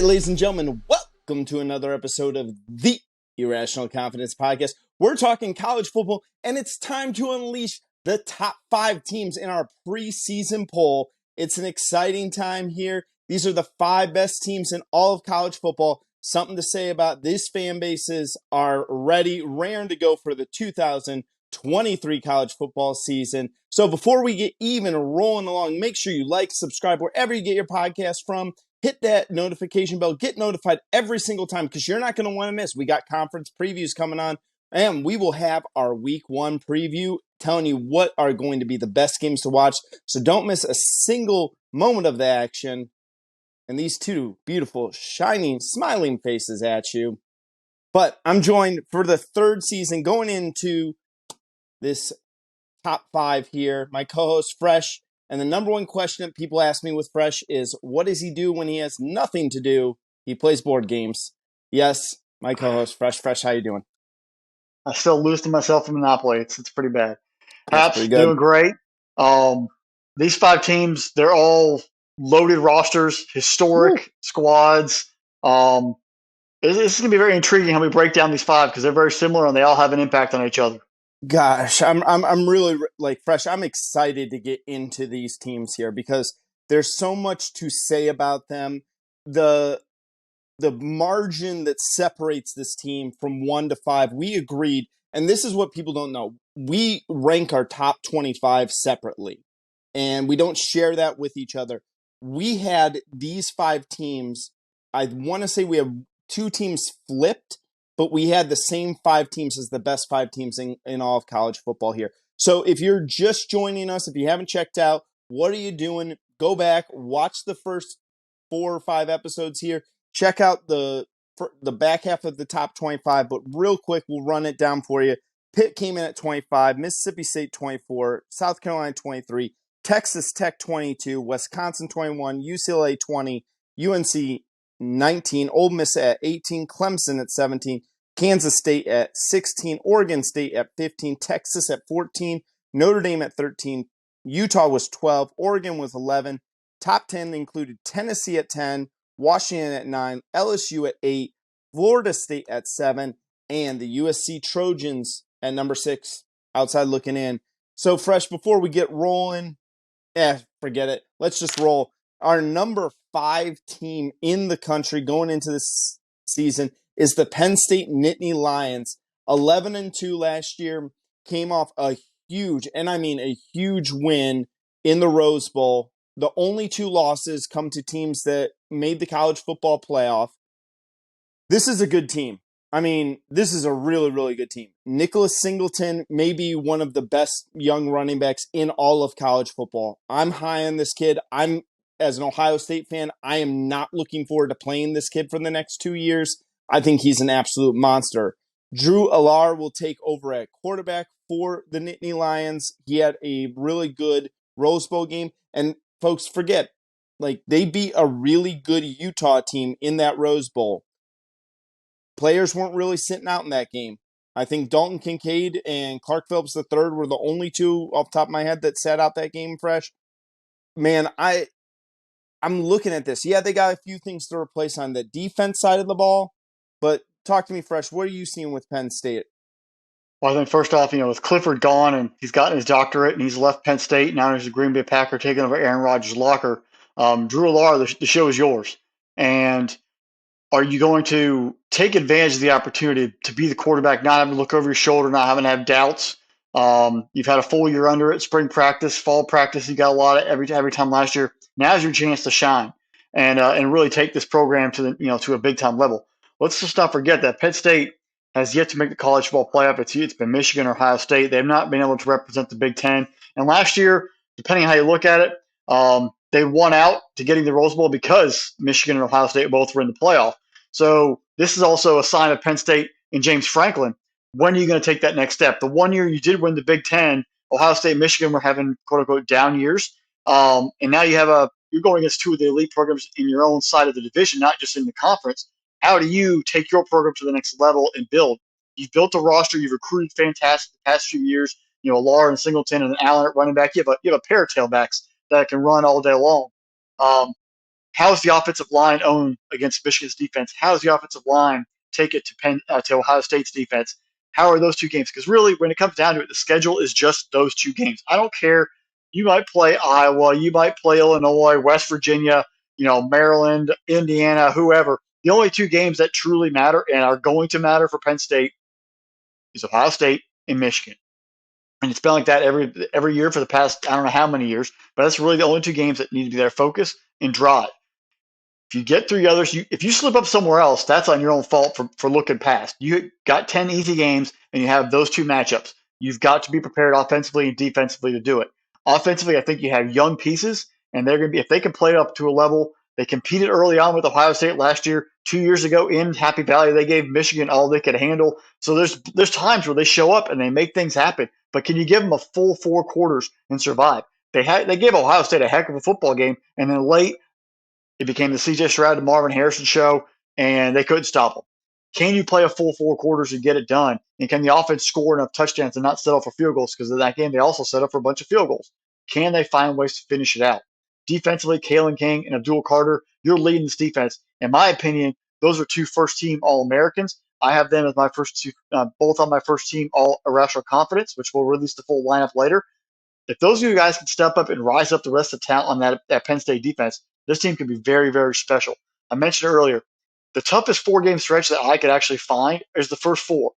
ladies and gentlemen, welcome to another episode of the Irrational Confidence Podcast. We're talking college football, and it's time to unleash the top 5 teams in our preseason poll. It's an exciting time here. These are the 5 best teams in all of college football. Something to say about these fan bases are ready, raring to go for the 2023 college football season. So before we get even rolling along, make sure you like, subscribe, wherever you get your podcast from. Hit that notification bell. Get notified every single time because you're not going to want to miss. We got conference previews coming on, and we will have our week 1 preview telling you what are going to be the best games to watch. So don't miss a single moment of the action. And these 2 beautiful, shining, smiling faces at you. But I'm joined for the 3rd season going into this top 5 here. My co-host, Fresh. And the number one question that people ask me with Fresh is, what does he do when he has nothing to do? He plays board games. Yes, my co-host, Fresh. Fresh, how you doing? I still lose to myself in Monopoly. It's pretty bad. Haps, pretty good. doing great. These 5 teams, they're all loaded rosters, historic squads. It's going to be very intriguing how we break down these 5 because they're very similar and they all have an impact on each other. Gosh, I'm really Fresh. I'm excited to get into these teams here because there's so much to say about them. The margin that separates this team from 1 to 5, we agreed, and this is what people don't know. We rank our top 25 separately, and we don't share that with each other. We had these 5 teams. I want to say we have 2 teams flipped, but we had the same 5 teams as the best 5 teams in all of college football here. So if you're just joining us, if you haven't checked out, what are you doing? Go back, watch the first 4 or 5 episodes here. Check out the back half of the top 25, but real quick, we'll run it down for you. Pitt came in at 25, Mississippi State 24, South Carolina 23, Texas Tech 22, Wisconsin 21, UCLA 20, UNC 19, Ole Miss at 18, Clemson at 17, Kansas State at 16, Oregon State at 15, Texas at 14, Notre Dame at 13, Utah was 12, Oregon was 11. Top 10 included Tennessee at 10, Washington at 9, LSU at 8, Florida State at 7, and the USC Trojans at number 6, outside looking in. So, Fresh, before we get rolling, forget it. Let's just roll. Our number 5 team in the country going into this season is the Penn State Nittany Lions. 11-2 last year, came off a huge, and I mean a huge win in the Rose Bowl. The only 2 losses come to teams that made the college football playoff. This is a good team. I mean, this is a really, really good team. Nicholas Singleton may be one of the best young running backs in all of college football. I'm high on this kid. As an Ohio State fan, I am not looking forward to playing this kid for the next 2 years. I think he's an absolute monster. Drew Allar will take over at quarterback for the Nittany Lions. He had a really good Rose Bowl game. And folks, forget, they beat a really good Utah team in that Rose Bowl. Players weren't really sitting out in that game. I think Dalton Kincaid and Clark Phillips III were the only 2 off the top of my head that sat out that game, Fresh. Man, I'm looking at this. Yeah, they got a few things to replace on the defense side of the ball, but talk to me, Fresh. What are you seeing with Penn State? Well, I think first off, with Clifford gone and he's gotten his doctorate and he's left Penn State, now he's a Green Bay Packer taking over Aaron Rodgers' locker. Drew Allar, the show is yours. And are you going to take advantage of the opportunity to be the quarterback, not having to look over your shoulder, not having to have doubts? You've had a full year under it, spring practice, fall practice. You got a lot of every time last year. Now's your chance to shine and really take this program to a big time level. Let's just not forget that Penn State has yet to make the college football playoff. It's been Michigan or Ohio State. They've not been able to represent the Big Ten. And last year, depending on how you look at it, they won out to getting the Rose Bowl because Michigan and Ohio State both were in the playoff. So this is also a sign of Penn State and James Franklin. When are you going to take that next step? The 1 year you did win the Big Ten, Ohio State and Michigan were having quote-unquote down years. And now you're going against 2 of the elite programs in your own side of the division, not just in the conference. How do you take your program to the next level and build? You've built a roster. You've recruited fantastic the past few years. Allar and Singleton and Allen at running back. You have a pair of tailbacks that can run all day long. how's the offensive line own against Michigan's defense? How's the offensive line take it to Ohio State's defense? How are those two games? Because really, when it comes down to it, the schedule is just those two games. I don't care. You might play Iowa, you might play Illinois, West Virginia, Maryland, Indiana, whoever. The only two games that truly matter and are going to matter for Penn State is Ohio State and Michigan. And it's been like that every year for the past, I don't know how many years, but that's really the only two games that need to be their focus and drive. If you get through the others, if you slip up somewhere else, that's on your own fault for looking past. You got 10 easy games, and you have those two matchups. You've got to be prepared offensively and defensively to do it. Offensively, I think you have young pieces, and they're going to be, if they can play it up to a level, they competed early on with Ohio State last year. 2 years ago in Happy Valley, they gave Michigan all they could handle. So there's times where they show up and they make things happen. But can you give them a full 4 quarters and survive? They gave Ohio State a heck of a football game, and then late, it became the C.J. Stroud and Marvin Harrison show, and they couldn't stop them. Can you play a full 4 quarters and get it done? And can the offense score enough touchdowns and not settle for field goals? Because in that game, they also set up for a bunch of field goals. Can they find ways to finish it out? Defensively, Kalen King and Abdul Carter, you're leading this defense. In my opinion, those are 2 first-team All-Americans. I have them as my first two, both on my first team All Irrational Confidence, which we'll release the full lineup later. If those of you guys can step up and rise up the rest of the talent on that Penn State defense, this team could be very, very special. I mentioned earlier, the toughest 4-game stretch that I could actually find is the first 4.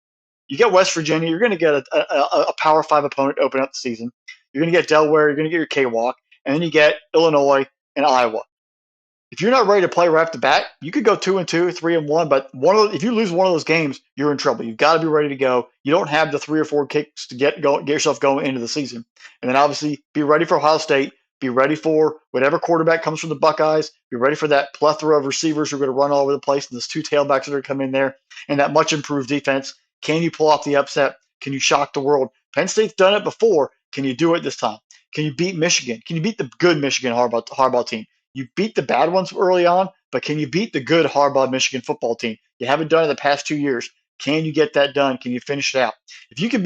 You get West Virginia, you're going to get a Power 5 opponent to open up the season. You're going to get Delaware, you're going to get your K-Walk, and then you get Illinois and Iowa. If you're not ready to play right off the bat, you could go 2-2, 3-1, but if you lose one of those games, you're in trouble. You've got to be ready to go. You don't have the 3 or 4 kicks to get yourself going into the season. And then obviously be ready for Ohio State. Be ready for whatever quarterback comes from the Buckeyes. Be ready for that plethora of receivers who are going to run all over the place, and those 2 tailbacks that are going to come in there, and that much improved defense. Can you pull off the upset? Can you shock the world? Penn State's done it before. Can you do it this time? Can you beat Michigan? Can you beat the good Michigan Harbaugh team? You beat the bad ones early on, but can you beat the good Harbaugh Michigan football team? You haven't done it the past 2 years. Can you get that done? Can you finish it out? If you can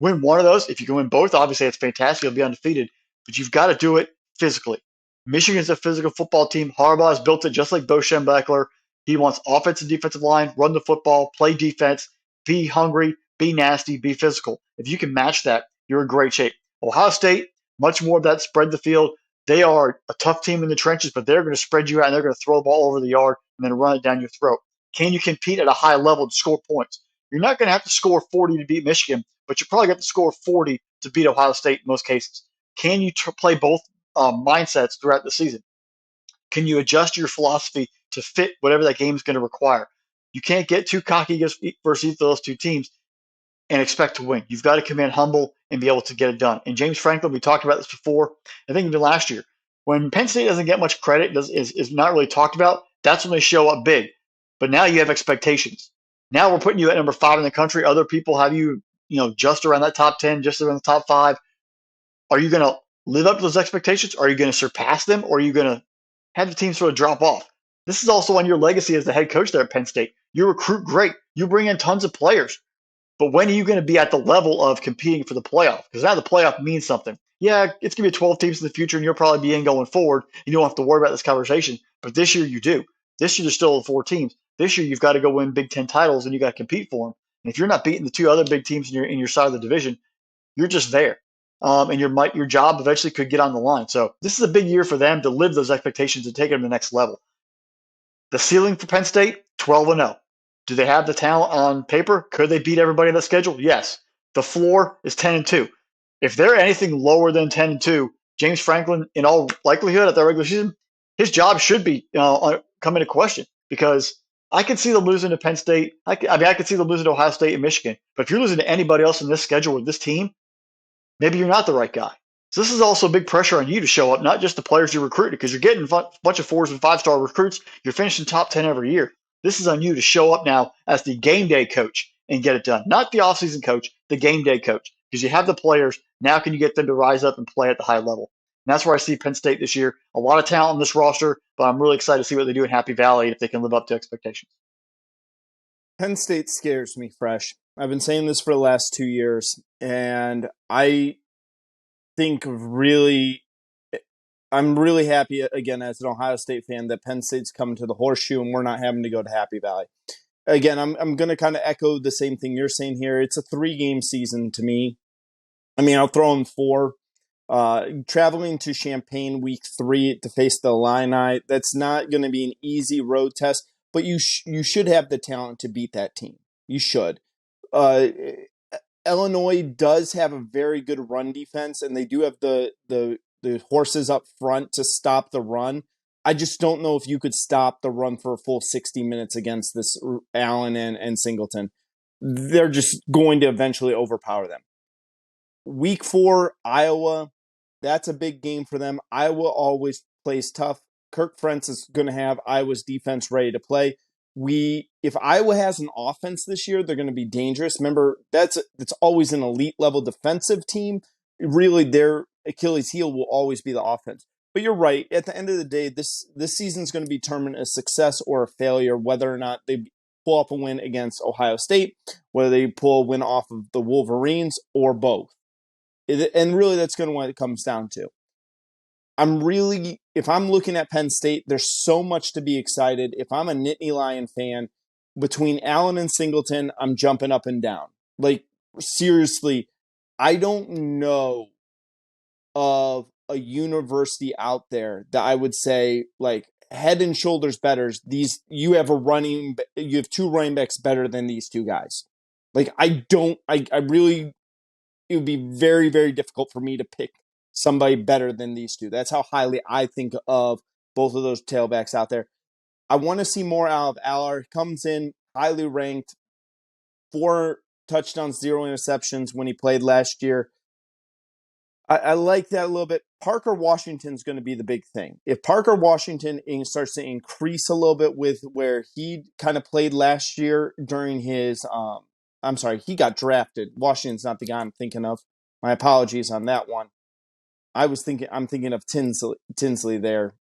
win one of those, if you can win both, obviously it's fantastic. You'll be undefeated, but you've got to do it physically. Michigan's a physical football team. Harbaugh's built it just like Bo Schembechler. He wants offensive, defensive line, run the football, play defense, be hungry, be nasty, be physical. If you can match that, you're in great shape. Ohio State, much more of that spread the field. They are a tough team in the trenches, but they're going to spread you out and they're going to throw the ball over the yard and then run it down your throat. Can you compete at a high level to score points? You're not going to have to score 40 to beat Michigan, but you're probably going to score 40 to beat Ohio State in most cases. Can you play both mindsets throughout the season? Can you adjust your philosophy to fit whatever that game is going to require? You can't get too cocky versus either of those 2 teams and expect to win. You've got to come in humble and be able to get it done. And James Franklin, we talked about this before, I think even last year. When Penn State doesn't get much credit, is not really talked about, that's when they show up big. But now you have expectations. Now we're putting you at number 5 in the country. Other people have you, just around that top 10, just around the top 5. Are you going to live up to those expectations? Are you going to surpass them? Or are you going to have the team sort of drop off? This is also on your legacy as the head coach there at Penn State. You recruit great. You bring in tons of players. But when are you going to be at the level of competing for the playoff? Because now the playoff means something. Yeah, it's going to be 12 teams in the future, and you'll probably be in going forward. You don't have to worry about this conversation. But this year you do. This year there's still 4 teams. This year you've got to go win Big Ten titles, and you got to compete for them. And if you're not beating the 2 other big teams in your side of the division, you're just there. And your job eventually could get on the line. So this is a big year for them to live those expectations and take them to the next level. The ceiling for Penn State, 12-0. Do they have the talent on paper? Could they beat everybody on the schedule? Yes. The floor is 10-2. If they're anything lower than 10-2, James Franklin, in all likelihood, at the regular season, his job should be come into question, because I could see them losing to Penn State. I could see them losing to Ohio State and Michigan. But if you're losing to anybody else in this schedule with this team, maybe you're not the right guy. So this is also big pressure on you to show up, not just the players you're recruiting, because you're getting a bunch of 4s and 5-star recruits. You're finishing top 10 every year. This is on you to show up now as the game day coach and get it done. Not the offseason coach, the game day coach, because you have the players. Now can you get them to rise up and play at the high level? And that's where I see Penn State this year. A lot of talent on this roster, but I'm really excited to see what they do in Happy Valley if they can live up to expectations. Penn State scares me, Fresh. I've been saying this for the last 2 years, and I think really I'm really happy, again, as an Ohio State fan, that Penn State's coming to the Horseshoe and we're not having to go to Happy Valley. Again, I'm going to kind of echo the same thing you're saying here. It's a 3-game season to me. I mean, I'll throw in 4. Traveling to Champaign week 3 to face the Illini, that's not going to be an easy road test, but you should have the talent to beat that team. You should. Illinois does have a very good run defense, and they do have the horses up front to stop the run. I just don't know if you could stop the run for a full 60 minutes against this Allen and Singleton. They're just going to eventually overpower them. Week 4, Iowa, that's a big game for them. Iowa always plays tough. Kirk Ferentz is going to have Iowa's defense ready to play. If Iowa has an offense this year, they're going to be dangerous. Remember, that's always an elite level defensive team. Really, their Achilles heel will always be the offense. But you're right. At the end of the day, this season is going to be determined a success or a failure, whether or not they pull off a win against Ohio State, whether they pull a win off of the Wolverines, or both. And really, that's going to what it comes down to. If I'm looking at Penn State, there's so much to be excited. If I'm a Nittany Lion fan, between Allen and Singleton, I'm jumping up and down. Like, seriously, I don't know of a university out there that I would say, like, head and shoulders better. You have 2 running backs better than these 2 guys. Like, I really, it would be very, very difficult for me to pick somebody better than these 2. That's how highly I think of both of those tailbacks out there. I want to see more out of Allard. Comes in highly ranked, 4 touchdowns, 0 interceptions when he played last year. I like that a little bit. Parker Washington's going to be the big thing. If Parker Washington starts to increase a little bit with where he kind of played last year during his he got drafted. Washington's not the guy I'm thinking of. My apologies on that one. I'm thinking of Tinsley there,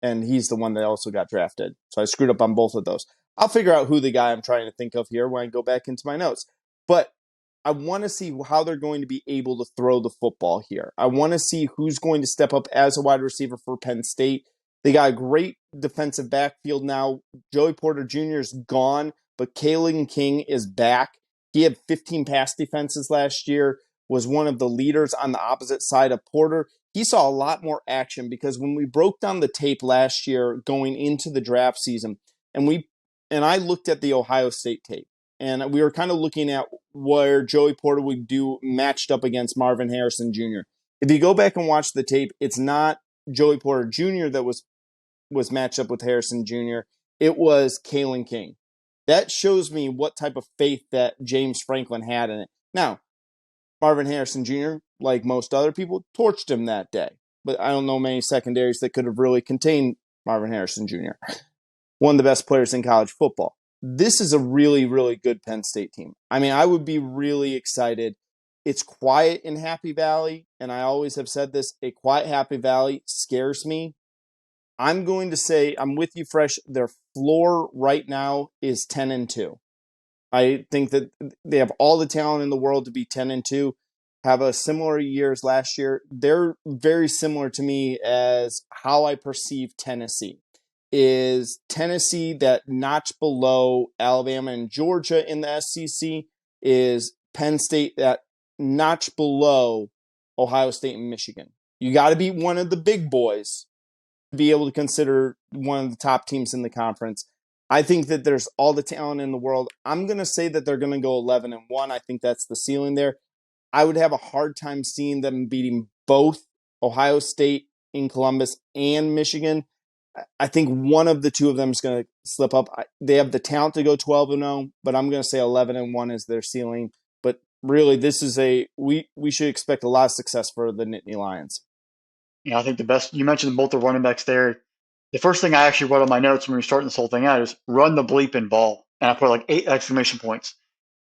and he's the one that also got drafted. So I screwed up on both of those. I'll figure out who the guy I'm trying to think of here when I go back into my notes. But I want to see how they're going to be able to throw the football here. I want to see who's going to step up as a wide receiver for Penn State. They got a great defensive backfield now. Joey Porter Jr. is gone, but Kalen King is back. He had 15 pass defenses last year, was one of the leaders on the opposite side of Porter. He saw a lot more action because when we broke down the tape last year going into the draft season, and I looked at the Ohio State tape, and we were kind of looking at where Joey Porter would do matched up against Marvin Harrison Jr. If you go back and watch the tape, it's not Joey Porter Jr. that was matched up with Harrison Jr. It was Kalen King. That shows me what type of faith that James Franklin had in it. Now, Marvin Harrison Jr., like most other people, torched him that day. But I don't know many secondaries that could have really contained Marvin Harrison Jr., one of the best players in college football. This is a really, really good Penn State team. I mean, I would be really excited. It's quiet in Happy Valley, and I always have said this, a quiet Happy Valley scares me. I'm going to say, I'm with you, Fresh. Their floor right now is 10-2. I think that they have all the talent in the world to be 10-2, have a similar year as last year. They're very similar to me as how I perceive Tennessee. Is Tennessee that notch below Alabama and Georgia in the SEC? Is Penn State that notch below Ohio State and Michigan? You got to beat one of the big boys to be able to consider one of the top teams in the conference. I think that there's all the talent in the world. I'm going to say that they're going to go 11-1. I think that's the ceiling there. I would have a hard time seeing them beating both Ohio State in Columbus and Michigan. I think one of the two of them is going to slip up. They have the talent to go 12-0, but I'm going to say 11-1 is their ceiling. But really, this is we should expect a lot of success for the Nittany Lions. Yeah, I think the best, you mentioned both the running backs there. The first thing I actually wrote on my notes when we were starting this whole thing out is run the bleeping ball. And I put like 8 exclamation points.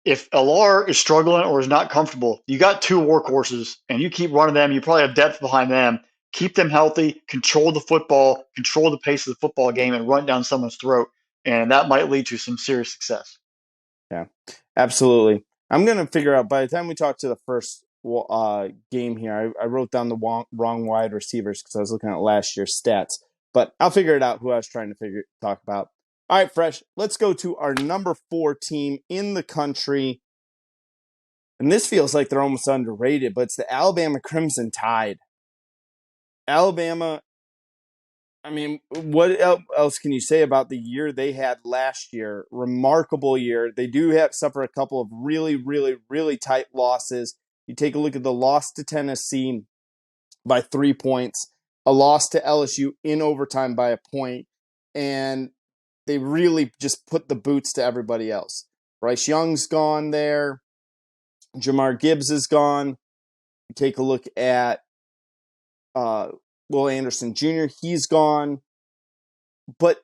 If LR is struggling or is not comfortable, you got 2 workhorses and you keep running them. You probably have depth behind them. Keep them healthy, control the football, control the pace of the football game, and run down someone's throat. And that might lead to some serious success. Yeah, absolutely. I'm going to figure out by the time we talk to the first game here. I wrote down the wrong wide receivers because I was looking at last year's stats, but I'll figure it out who I was trying to talk about. All right, Fresh, let's go to our number 4 team in the country. And this feels like they're almost underrated, but it's the Alabama Crimson Tide. Alabama, I mean, what else can you say about the year they had last year? Remarkable year. They do suffer a couple of really, really, really tight losses. You take a look at the loss to Tennessee by 3 points, a loss to LSU in overtime by a point, and they really just put the boots to everybody else. Bryce Young's gone there. Jamar Gibbs is gone. You take a look at Will Anderson Jr., he's gone. But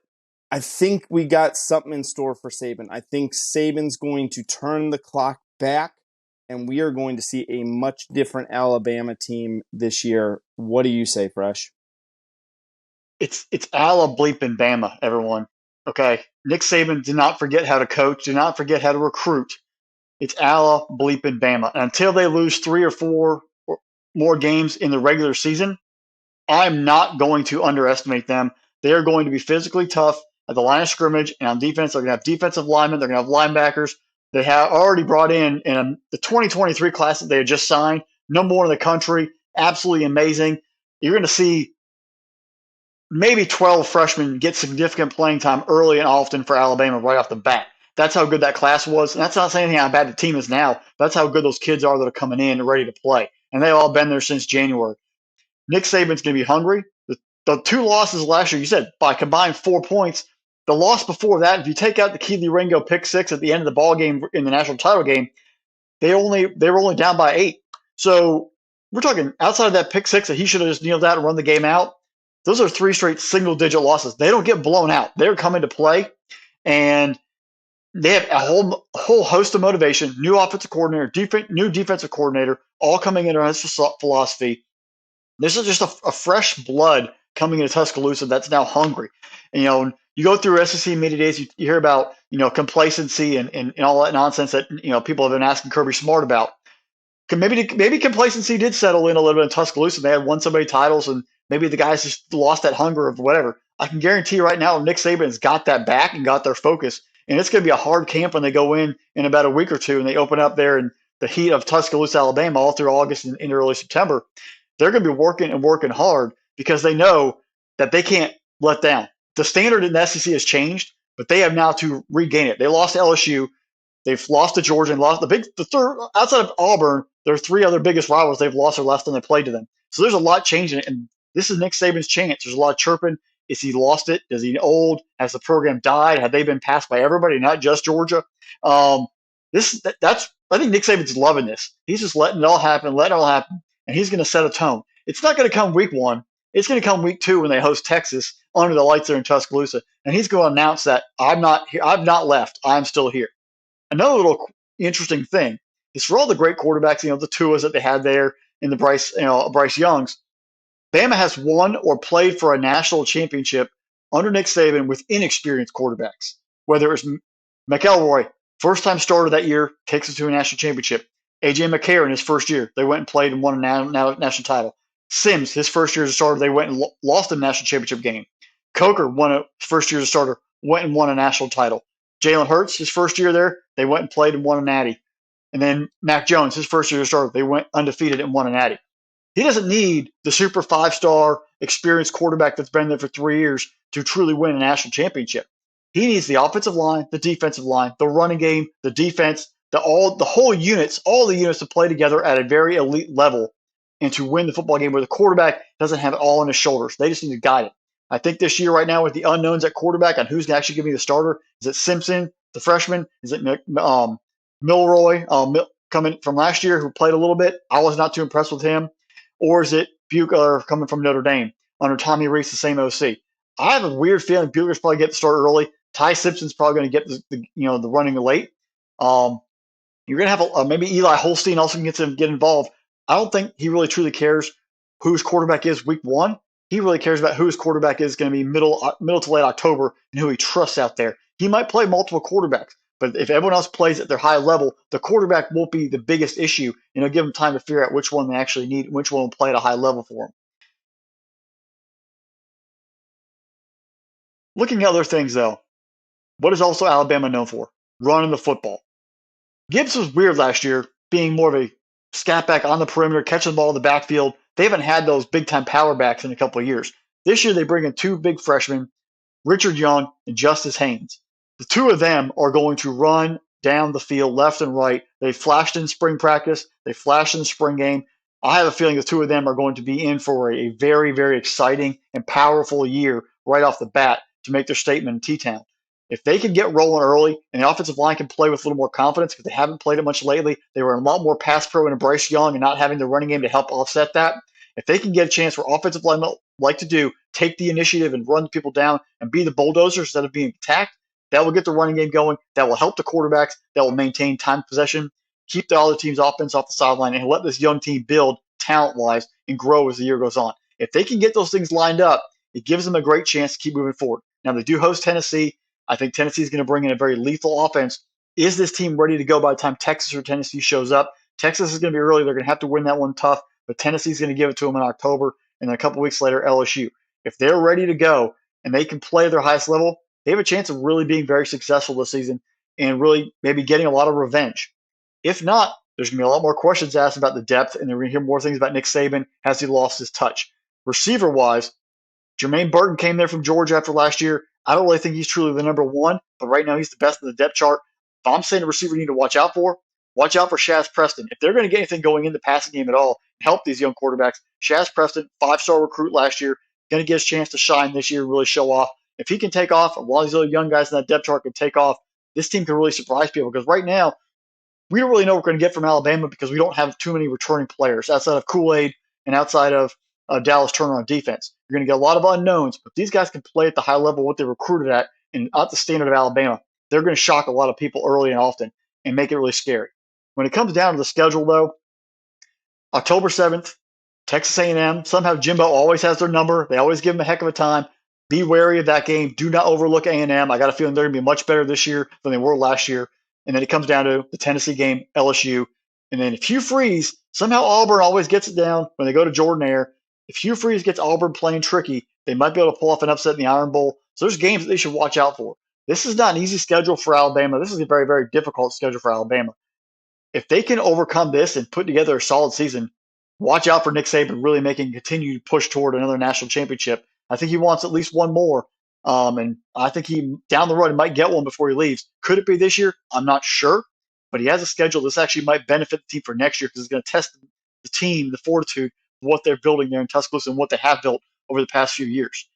I think we got something in store for Saban. I think Saban's going to turn the clock back, and we are going to see a much different Alabama team this year. What do you say, Fresh? It's Ala bleeping Bama, everyone. Okay? Nick Saban did not forget how to coach, did not forget how to recruit. It's Ala bleeping Bama. And until they lose 3 or 4 or more games in the regular season, I'm not going to underestimate them. They are going to be physically tough at the line of scrimmage and on defense. They're going to have defensive linemen. They're going to have linebackers. They have already brought in the 2023 class that they had just signed, number 1 in the country, absolutely amazing. You're going to see maybe 12 freshmen get significant playing time early and often for Alabama right off the bat. That's how good that class was. And that's not saying anything how bad the team is now. That's how good those kids are that are coming in and ready to play. And they've all been there since January. Nick Saban's going to be hungry. The 2 losses last year, you said, by combined 4 points. The loss before that, if you take out the Keely Ringo pick 6 at the end of the ball game in the national title game, they were only down by 8. So we're talking outside of that pick 6 that he should have just kneeled out and run the game out. Those are 3 straight single-digit losses. They don't get blown out. They're coming to play, and they have a whole host of motivation. New offensive coordinator, new defensive coordinator, all coming into his philosophy. This is just a fresh blood coming into Tuscaloosa that's now hungry. And, you go through SEC media days, you hear about, complacency and all that nonsense that, people have been asking Kirby Smart about. Maybe complacency did settle in a little bit in Tuscaloosa. They had won so many titles, and maybe the guys just lost that hunger of whatever. I can guarantee you right now, Nick Saban has got that back and got their focus. And it's going to be a hard camp when they go in about a week or two and they open up there in the heat of Tuscaloosa, Alabama, all through August and into early September. They're going to be working hard because they know that they can't let down. The standard in the SEC has changed, but they have now to regain it. They lost to LSU. They've lost to Georgia and lost the third outside of Auburn. Their 3 other biggest rivals they've lost or less than they played to them. So there's a lot changing, and this is Nick Saban's chance. There's a lot of chirping. Is he lost it? Is he old? Has the program died? Have they been passed by everybody, not just Georgia? I think Nick Saban's loving this. He's just letting it all happen, and he's going to set a tone. It's not going to come week 1. It's going to come week 2 when they host Texas under the lights there in Tuscaloosa, and he's going to announce that I'm not here. I've not left. I'm still here. Another little interesting thing is for all the great quarterbacks, the Tuas that they had there in the Bryce Youngs, Bama has won or played for a national championship under Nick Saban with inexperienced quarterbacks. Whether it was McElroy, first-time starter that year, takes us to a national championship. A.J. McCarron, his first year, they went and played and won a national title. Sims, his first year as a starter, they went and lost a national championship game. Coker won his first year as a starter, went and won a national title. Jalen Hurts, his first year there, they went and played and won a natty. And then Mac Jones, his first year as a starter, they went undefeated and won a natty. He doesn't need the super 5-star experienced quarterback that's been there for 3 years to truly win a national championship. He needs the offensive line, the defensive line, the running game, the defense, all the units to play together at a very elite level and to win the football game where the quarterback doesn't have it all on his shoulders. They just need to guide it. I think this year right now with the unknowns at quarterback on who's actually going to be the starter, is it Simpson, the freshman? Is it Milroy coming from last year who played a little bit? I was not too impressed with him. Or is it Buechler coming from Notre Dame under Tommy Rees, the same OC? I have a weird feeling Buechler's probably get the start early. Ty Simpson's probably going to get the running late. You're going to have maybe Eli Holstein also gets to get involved. I don't think he really truly cares whose quarterback is week 1. He really cares about whose quarterback is going to be middle to late October and who he trusts out there. He might play multiple quarterbacks, But if everyone else plays at their high level, the quarterback won't be the biggest issue, and it'll give them time to figure out which one they actually need, which one will play at a high level for them. Looking at other things, though, what is also Alabama known for? Running the football. Gibbs was weird last year, being more of a scat back on the perimeter, catching the ball in the backfield. They haven't had those big-time power backs in a couple of years. This year, they bring in two big freshmen, Richard Young and Justice Haynes. The two of them are going to run down the field left and right. They flashed in spring practice. They flashed in the spring game. I have a feeling the two of them are going to be in for a very, very exciting and powerful year right off the bat to make their statement in T-Town. If they can get rolling early and the offensive line can play with a little more confidence because they haven't played it much lately, they were a lot more pass pro and Bryce Young and not having the running game to help offset that. If they can get a chance where offensive linemen like to do, take the initiative and run people down and be the bulldozer instead of being attacked, that will get the running game going. That will help the quarterbacks. That will maintain time possession, keep the other team's offense off the sideline, and let this young team build talent-wise and grow as the year goes on. If they can get those things lined up, it gives them a great chance to keep moving forward. Now, they do host Tennessee. I think Tennessee is going to bring in a very lethal offense. Is this team ready to go by the time Texas or Tennessee shows up? Texas is going to be early. They're going to have to win that one tough, but Tennessee's going to give it to them in October, and then a couple weeks later, LSU. If they're ready to go and they can play at their highest level, they have a chance of really being very successful this season and really maybe getting a lot of revenge. If not, there's going to be a lot more questions asked about the depth, and they're going to hear more things about Nick Saban. Has he lost his touch? Receiver-wise, Jermaine Burton came there from Georgia after last year. I don't really think he's truly the number one, but right now he's the best in the depth chart. If I'm saying a receiver you need to watch out for Shaz Preston. If they're going to get anything going in the passing game at all, help these young quarterbacks, Shaz Preston, 5-star recruit last year, going to get his chance to shine this year and really show off. If he can take off, a lot of these other young guys in that depth chart can take off, this team can really surprise people because right now, we don't really know what we're going to get from Alabama because we don't have too many returning players outside of Kool-Aid and outside of Dallas Turner on defense. You're going to get a lot of unknowns, but these guys can play at the high level what they recruited at and at the standard of Alabama. They're going to shock a lot of people early and often and make it really scary. When it comes down to the schedule, though, October 7th, Texas A&M. Somehow Jimbo always has their number. They always give them a heck of a time. Be wary of that game. Do not overlook A&M. I got a feeling they're going to be much better this year than they were last year. And then it comes down to the Tennessee game, LSU. And then if Hugh Freeze, somehow Auburn always gets it down when they go to Jordan Air. If Hugh Freeze gets Auburn playing tricky, they might be able to pull off an upset in the Iron Bowl. So there's games that they should watch out for. This is not an easy schedule for Alabama. This is a very, very difficult schedule for Alabama. If they can overcome this and put together a solid season, watch out for Nick Saban really making a continued push toward another national championship. I think he wants at least one more. And I think he, down the road, he might get one before he leaves. Could it be this year? I'm not sure. But he has a schedule. This actually might benefit the team for next year because it's going to test the team, the fortitude of what they're building there in Tuscaloosa and what they have built over the past few years.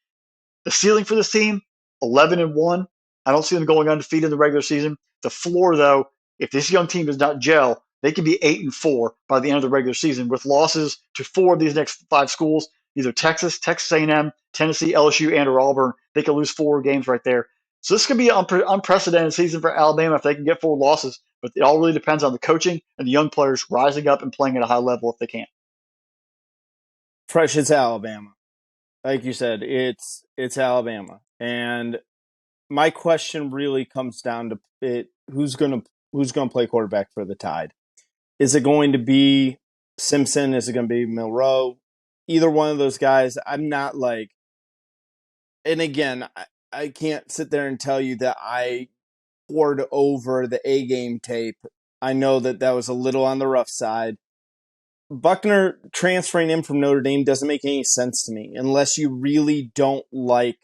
The ceiling for this team, 11-1. I don't see them going undefeated in the regular season. The floor, though, if this young team does not gel, they could be 8-4 by the end of the regular season with losses to 4 of these next 5 schools, either Texas, Texas A&M, Tennessee, LSU, and or Auburn. They could lose 4 games right there. So this could be an unprecedented season for Alabama if they can get 4 losses. But it all really depends on the coaching and the young players rising up and playing at a high level if they can. Fresh, it's Alabama. Like you said, it's Alabama. And my question really comes down to it: who's gonna play quarterback for the Tide? Is it going to be Simpson? Is it going to be Milroe? Either one of those guys. I'm not like, and again, I can't sit there and tell you that I poured over the A-game tape. I know that was a little on the rough side. Buckner transferring in from Notre Dame doesn't make any sense to me unless you really don't like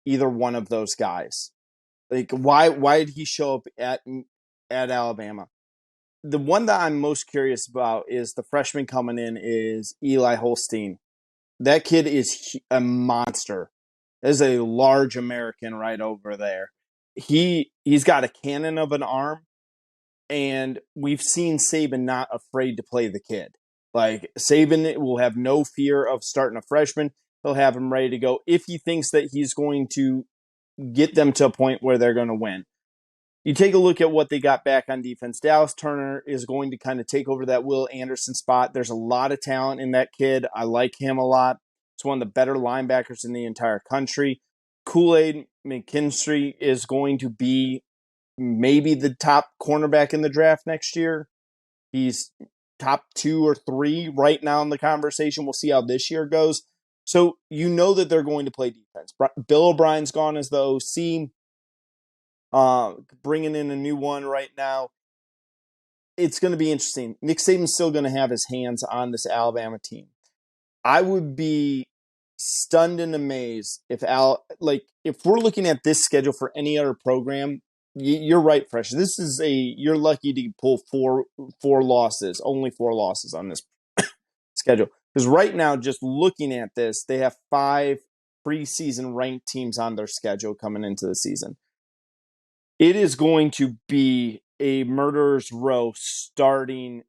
either one of those guys. Like, why did he show up at Alabama? The one that I'm most curious about is the freshman coming in is Eli Holstein. That kid is a monster. There's a large American right over there. He's got a cannon of an arm, and we've seen Saban not afraid to play the kid. Like, Saban will have no fear of starting a freshman. He'll have him ready to go if he thinks that he's going to get them to a point where they're going to win. You take a look at what they got back on defense. Dallas Turner is going to kind of take over that Will Anderson spot. There's a lot of talent in that kid. I like him a lot. It's one of the better linebackers in the entire country. Kool-Aid McKinstry is going to be maybe the top cornerback in the draft next year. He's top 2 or 3 right now in the conversation. We'll see how this year goes. So you know that they're going to play defense. Bill O'Brien's gone as the OC, bringing in a new one right now. It's going to be interesting. Nick Saban's still going to have his hands on this Alabama team. I would be stunned and amazed if we're looking at this schedule for any other program. You're right, Fresh. You're lucky to pull four losses, only 4 losses on this schedule. Because right now, just looking at this, they have 5 preseason ranked teams on their schedule coming into the season. It is going to be a murderer's row starting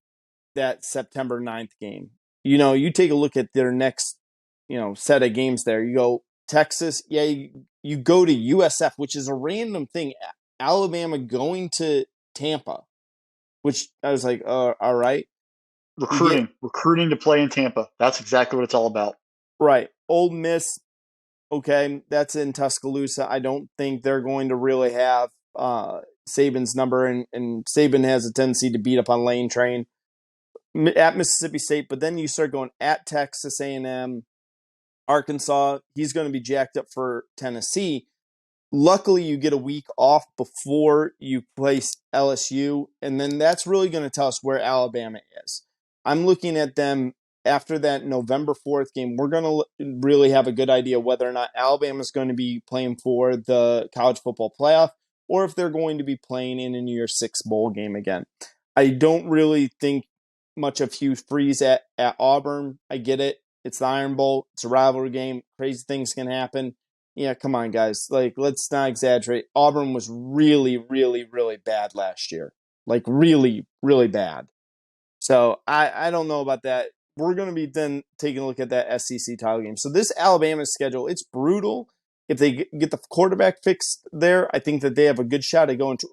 that September 9th game. You take a look at their next, set of games there. You go Texas. Yeah, you go to USF, which is a random thing. Alabama going to Tampa, which I was like, all right. Recruiting to play in Tampa. That's exactly what it's all about. Right. Ole Miss, okay, that's in Tuscaloosa. I don't think they're going to really have Saban's number, and Saban has a tendency to beat up on Lane Train at Mississippi State. But then you start going at Texas A&M, Arkansas. He's going to be jacked up for Tennessee. Luckily, you get a week off before you place LSU, and then that's really going to tell us where Alabama is. I'm looking at them after that November 4th game. We're going to really have a good idea whether or not Alabama is going to be playing for the college football playoff or if they're going to be playing in a New Year's Six bowl game again. I don't really think much of Hugh Freeze at Auburn. I get it. It's the Iron Bowl. It's a rivalry game. Crazy things can happen. Yeah, come on, guys. Let's not exaggerate. Auburn was really, really, really bad last year. Really, really bad. So I don't know about that. We're going to be then taking a look at that SEC title game. So this Alabama schedule, it's brutal. If they get the quarterback fixed there, I think that they have a good shot at going to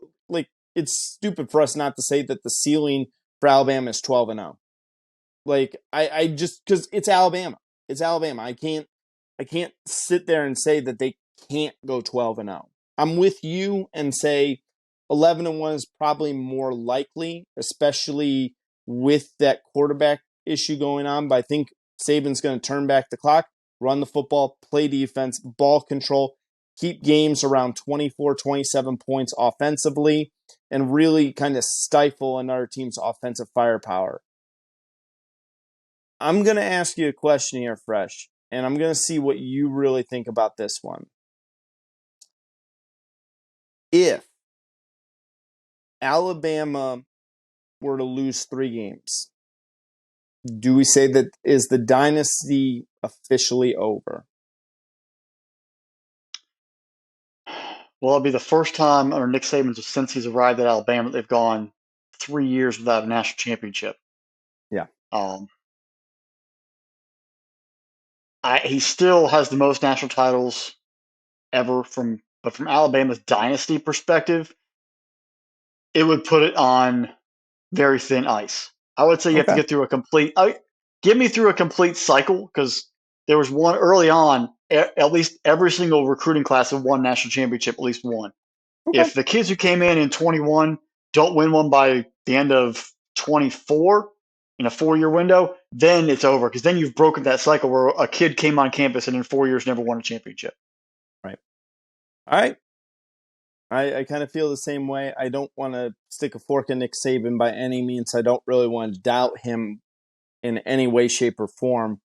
it's stupid for us not to say that the ceiling for Alabama is 12-0. I just because it's Alabama. It's Alabama. I can't sit there and say that they can't go 12-0. I'm with you and say 11-1 is probably more likely, especially with that quarterback issue going on. But I think Saban's going to turn back the clock, run the football, play defense, ball control, keep games around 24, 27 points offensively, and really kind of stifle another team's offensive firepower. I'm going to ask you a question here, Fresh, and I'm going to see what you really think about this one. If Alabama were to lose 3 games, do we say that is the dynasty officially over? Well, it'll be the first time under Nick Saban since he's arrived at Alabama they've gone 3 years without a national championship. Yeah. He still has the most national titles ever but from Alabama's dynasty perspective, it would put it on very thin ice. I would say you have to get through give me through a complete cycle, because there was one early on, at least every single recruiting class have won national championship, at least one. Okay. If the kids who came in 21 don't win one by the end of 24 in a 4-year window, then it's over, because then you've broken that cycle where a kid came on campus and in 4 years never won a championship. Right. All right. I kind of feel the same way. I don't want to stick a fork in Nick Saban by any means. I don't really want to doubt him in any way, shape, or form.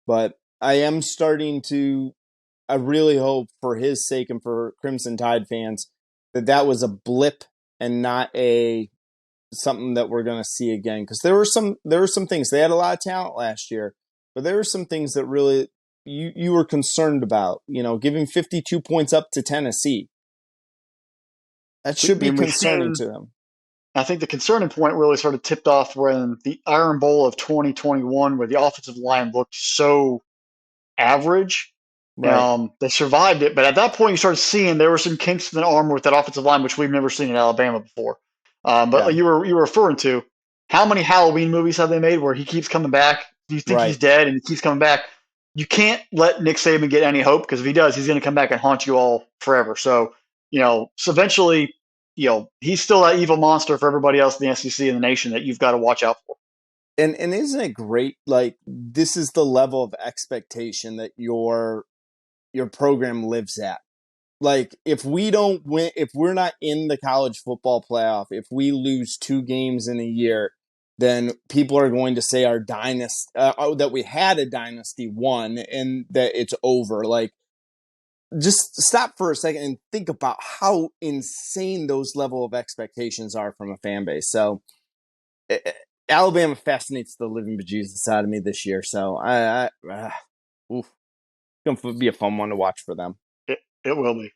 But I am starting to – I really hope for his sake and for Crimson Tide fans that was a blip and not something that we're going to see again. Because there were some things. They had a lot of talent last year. But there were some things that really you were concerned about. Giving 52 points up to Tennessee. That should be concerning to them. I think the concerning point really sort of tipped off when the Iron Bowl of 2021, where the offensive line looked so average. Right. They survived it, but at that point you started seeing there were some kinks in the armor with that offensive line, which we've never seen in Alabama before. But you were referring to, how many Halloween movies have they made where he keeps coming back? You think he's dead and he keeps coming back. You can't let Nick Saban get any hope, because if he does, he's going to come back and haunt you all forever. So eventually he's still that evil monster for everybody else in the SEC and the nation that you've got to watch out for. And isn't it great? Like, this is the level of expectation that your program lives at. Like, if we don't win, if we're not in the college football playoff, if we lose 2 games in a year, then people are going to say our dynasty, that we had a dynasty won and that it's over. Like, just stop for a second and think about how insane those level of expectations are from a fan base. So Alabama fascinates the living bejesus out of me this year. So oof, it's going to be a fun one to watch for them. It will be.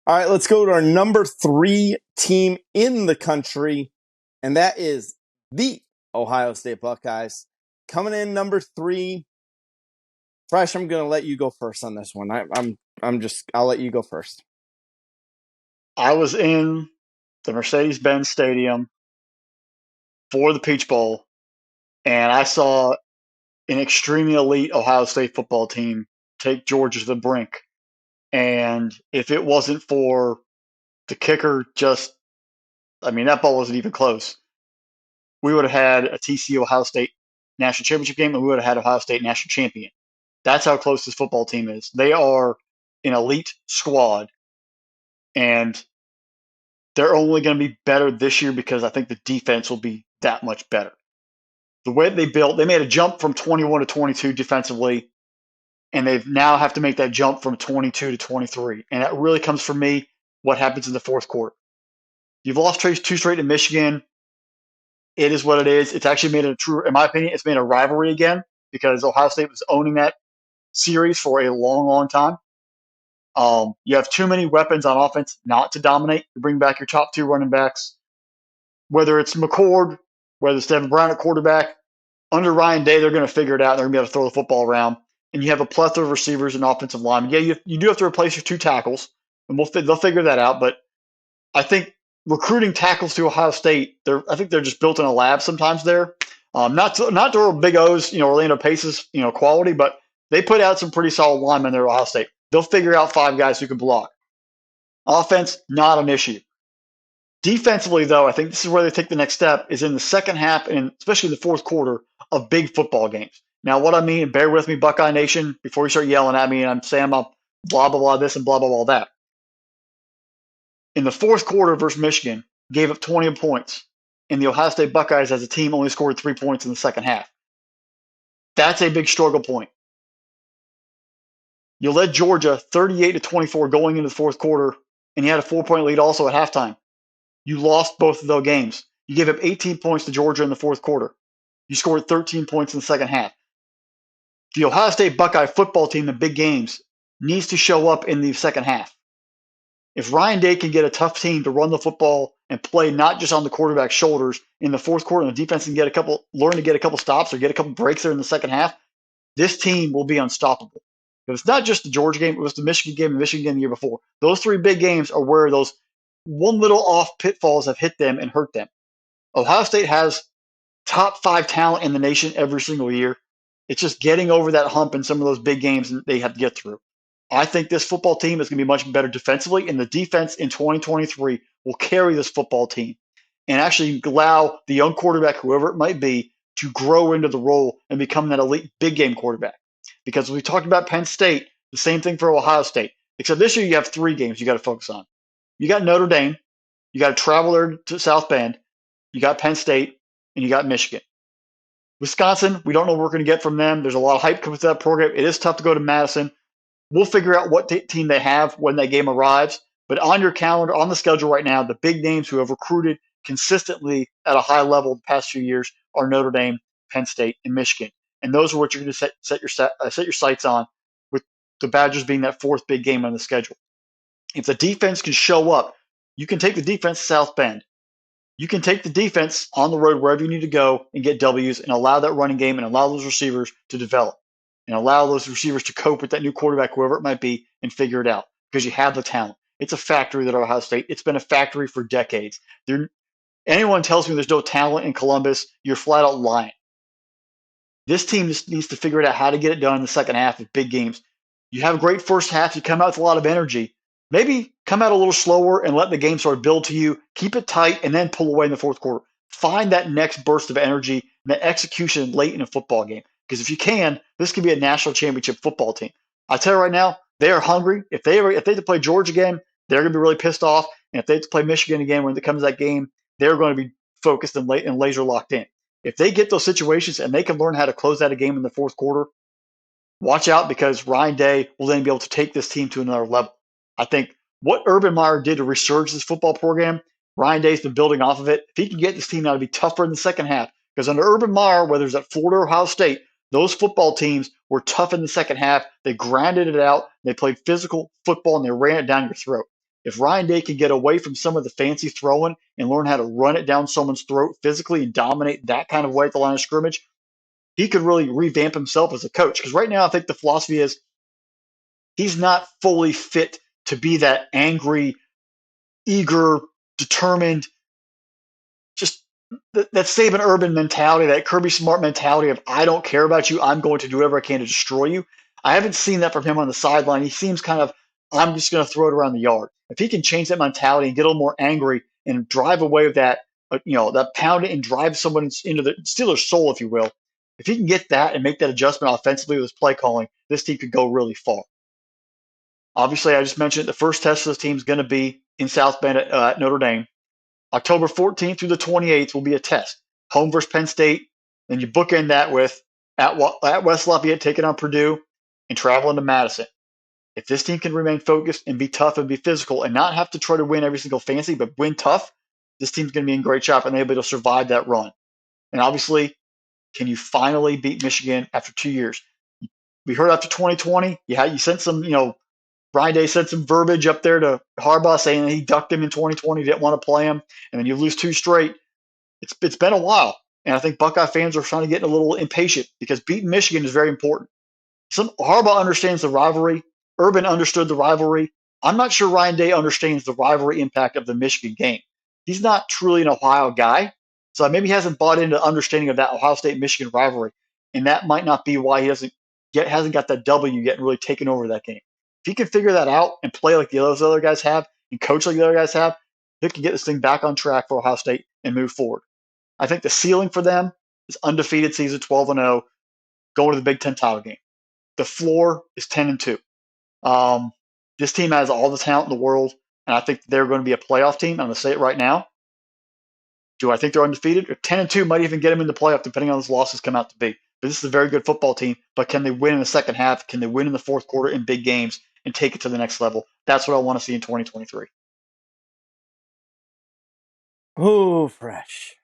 All right, let's go to our number 3 team in the country, and that is the Ohio State Buckeyes. Coming in number 3. Fresh, I'm going to let you go first on this one. I'll let you go first. I was in the Mercedes-Benz Stadium for the Peach Bowl, and I saw an extremely elite Ohio State football team take Georgia to the brink. And if it wasn't for the kicker, that ball wasn't even close. We would have had a TCU Ohio State national championship game, and we would have had Ohio State national champion. That's how close this football team is. They are an elite squad, and they're only going to be better this year because I think the defense will be that much better. The way they built, they made a jump from 21 to 22 defensively, and they now have to make that jump from 22 to 23. And that really comes for me what happens in the fourth quarter. You've lost 2 straight to Michigan. It is what it is. It's actually made in my opinion, it's made a rivalry again because Ohio State was owning that series for a long, long time. You have too many weapons on offense not to dominate. You bring back your top 2 running backs, whether it's McCord, whether it's Devin Brown at quarterback. Under Ryan Day, they're going to figure it out. They're going to be able to throw the football around. And you have a plethora of receivers and offensive linemen. Yeah, you do have to replace your 2 tackles, and they'll figure that out. But I think recruiting tackles to Ohio State, I think they're just built in a lab sometimes there. Not to Big O's, Orlando Pace's, quality, but they put out some pretty solid linemen there at Ohio State. They'll figure out 5 guys who can block. Offense, not an issue. Defensively, though, I think this is where they take the next step, is in the second half and especially the fourth quarter of big football games. Now, what I mean, bear with me, Buckeye Nation, before you start yelling at me and I'm saying I'm blah, blah, blah, this and blah, blah, blah, that. In the fourth quarter versus Michigan, gave up 20 points, and the Ohio State Buckeyes as a team only scored 3 points in the second half. That's a big struggle point. You led Georgia 38-24 going into the fourth quarter, and you had a 4-point lead also at halftime. You lost both of those games. You gave up 18 points to Georgia in the fourth quarter. You scored 13 points in the second half. The Ohio State Buckeye football team in big games needs to show up in the second half. If Ryan Day can get a tough team to run the football and play not just on the quarterback's shoulders in the fourth quarter, and the defense can learn to get a couple stops or get a couple breaks there in the second half, this team will be unstoppable. But it's not just the Georgia game; it was the Michigan game and Michigan game the year before. Those 3 big games are where those one little off pitfalls have hit them and hurt them. Ohio State has top 5 talent in the nation every single year. It's just getting over that hump in some of those big games that they have to get through. I think this football team is going to be much better defensively, and the defense in 2023 will carry this football team and actually allow the young quarterback, whoever it might be, to grow into the role and become that elite big game quarterback. Because we talked about Penn State, the same thing for Ohio State, except this year you have 3 games you got to focus on. You got Notre Dame, you got to travel there to South Bend, you got Penn State, and you got Michigan. Wisconsin, we don't know what we're going to get from them. There's a lot of hype coming to that program. It is tough to go to Madison. We'll figure out what team they have when that game arrives. But on your calendar, on the schedule right now, the big names who have recruited consistently at a high level the past few years are Notre Dame, Penn State, and Michigan. And those are what you're going to set your sights on, with the Badgers being that 4th big game on the schedule. If the defense can show up, you can take the defense to South Bend. You can take the defense on the road wherever you need to go and get W's and allow that running game and allow those receivers to develop and allow those receivers to cope with that new quarterback, whoever it might be, and figure it out because you have the talent. It's a factory that Ohio State. It's been a factory for decades. Anyone tells me there's no talent in Columbus, you're flat out lying. This team just needs to figure out how to get it done in the second half of big games. You have a great first half. You come out with a lot of energy. maybe come out a little slower and let the game sort of build to you. Keep it tight and then pull away in the fourth quarter. Find that next burst of energy and that execution late in a football game. Because if you can, this could be a national championship football team. I tell you right now, they are hungry. If they have to play Georgia again, they're going to be really pissed off. And if they have to play Michigan again when it comes to that game, they're going to be focused and laser locked in. If they get those situations and they can learn how to close out a game in the fourth quarter, watch out, because Ryan Day will then be able to take this team to another level. I think what Urban Meyer did to resurge this football program, Ryan Day's been building off of it. If he can get this team now to be tougher in the second half, because under Urban Meyer, whether it's at Florida or Ohio State, those football teams were tough in the second half. They grinded it out. They played physical football, and they ran it down your throat. If Ryan Day can get away from some of the fancy throwing and learn how to run it down someone's throat physically and dominate that kind of way at the line of scrimmage, he could really revamp himself as a coach. Because right now, I think the philosophy is he's not fully fit to be that angry, eager, determined, just that Saban Urban mentality, that Kirby Smart mentality of, I don't care about you, I'm going to do whatever I can to destroy you. I haven't seen that from him on the sideline. He seems kind of, I'm just going to throw it around the yard. If he can change that mentality and get a little more angry and drive away with that, that pound it and drive someone into the Steelers' soul, if you will, if he can get that and make that adjustment offensively with his play calling, this team could go really far. Obviously, I just mentioned the first test of this team is going to be in South Bend at Notre Dame. October 14th through the 28th will be a test. Home versus Penn State. Then you bookend that with at West Lafayette taking on Purdue and traveling to Madison. If this team can remain focused and be tough and be physical and not have to try to win every single fancy, but win tough, this team's going to be in great shape and they'll be able to survive that run. And obviously, can you finally beat Michigan after 2 years? We heard after 2020, you sent some, Brian Day sent some verbiage up there to Harbaugh saying that he ducked him in 2020, didn't want to play him, and then you lose 2 straight. It's been a while, and I think Buckeye fans are trying to get a little impatient because beating Michigan is very important. Harbaugh understands the rivalry. Urban understood the rivalry. I'm not sure Ryan Day understands the rivalry impact of the Michigan game. He's not truly an Ohio guy, so maybe he hasn't bought into understanding of that Ohio State-Michigan rivalry, and that might not be why he hasn't got that W yet and really taken over that game. If he can figure that out and play like those other guys have and coach like the other guys have, he can get this thing back on track for Ohio State and move forward. I think the ceiling for them is undefeated season 12-0, going to the Big Ten title game. The floor is 10-2. This team has all the talent in the world, and I think they're going to be a playoff team. I'm going to say it right now. Do I think they're undefeated? 10-2 might even get them in the playoff, depending on how those losses come out to be. But this is a very good football team. But can they win in the second half? Can they win in the fourth quarter in big games and take it to the next level? That's what I want to see in 2023. Oh, fresh.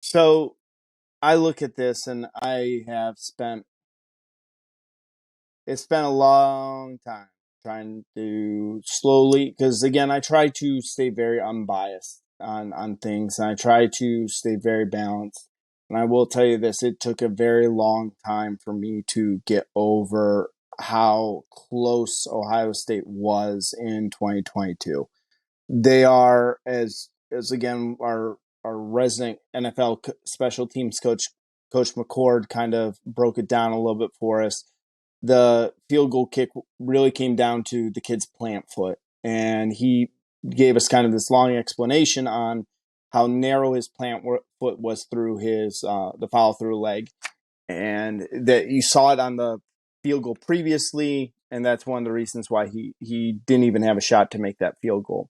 So I look at this and it's been a long time trying to slowly, because again, I try to stay very unbiased on things, and I try to stay very balanced. And I will tell you this, it took a very long time for me to get over how close Ohio State was in 2022. They are, as again, our resident NFL special teams coach, Coach McCord, kind of broke it down a little bit for us. The field goal kick really came down to the kid's plant foot, and he gave us kind of this long explanation on how narrow his plant foot was through his the follow through leg, and that you saw it on the field goal previously, and that's one of the reasons why he didn't even have a shot to make that field goal.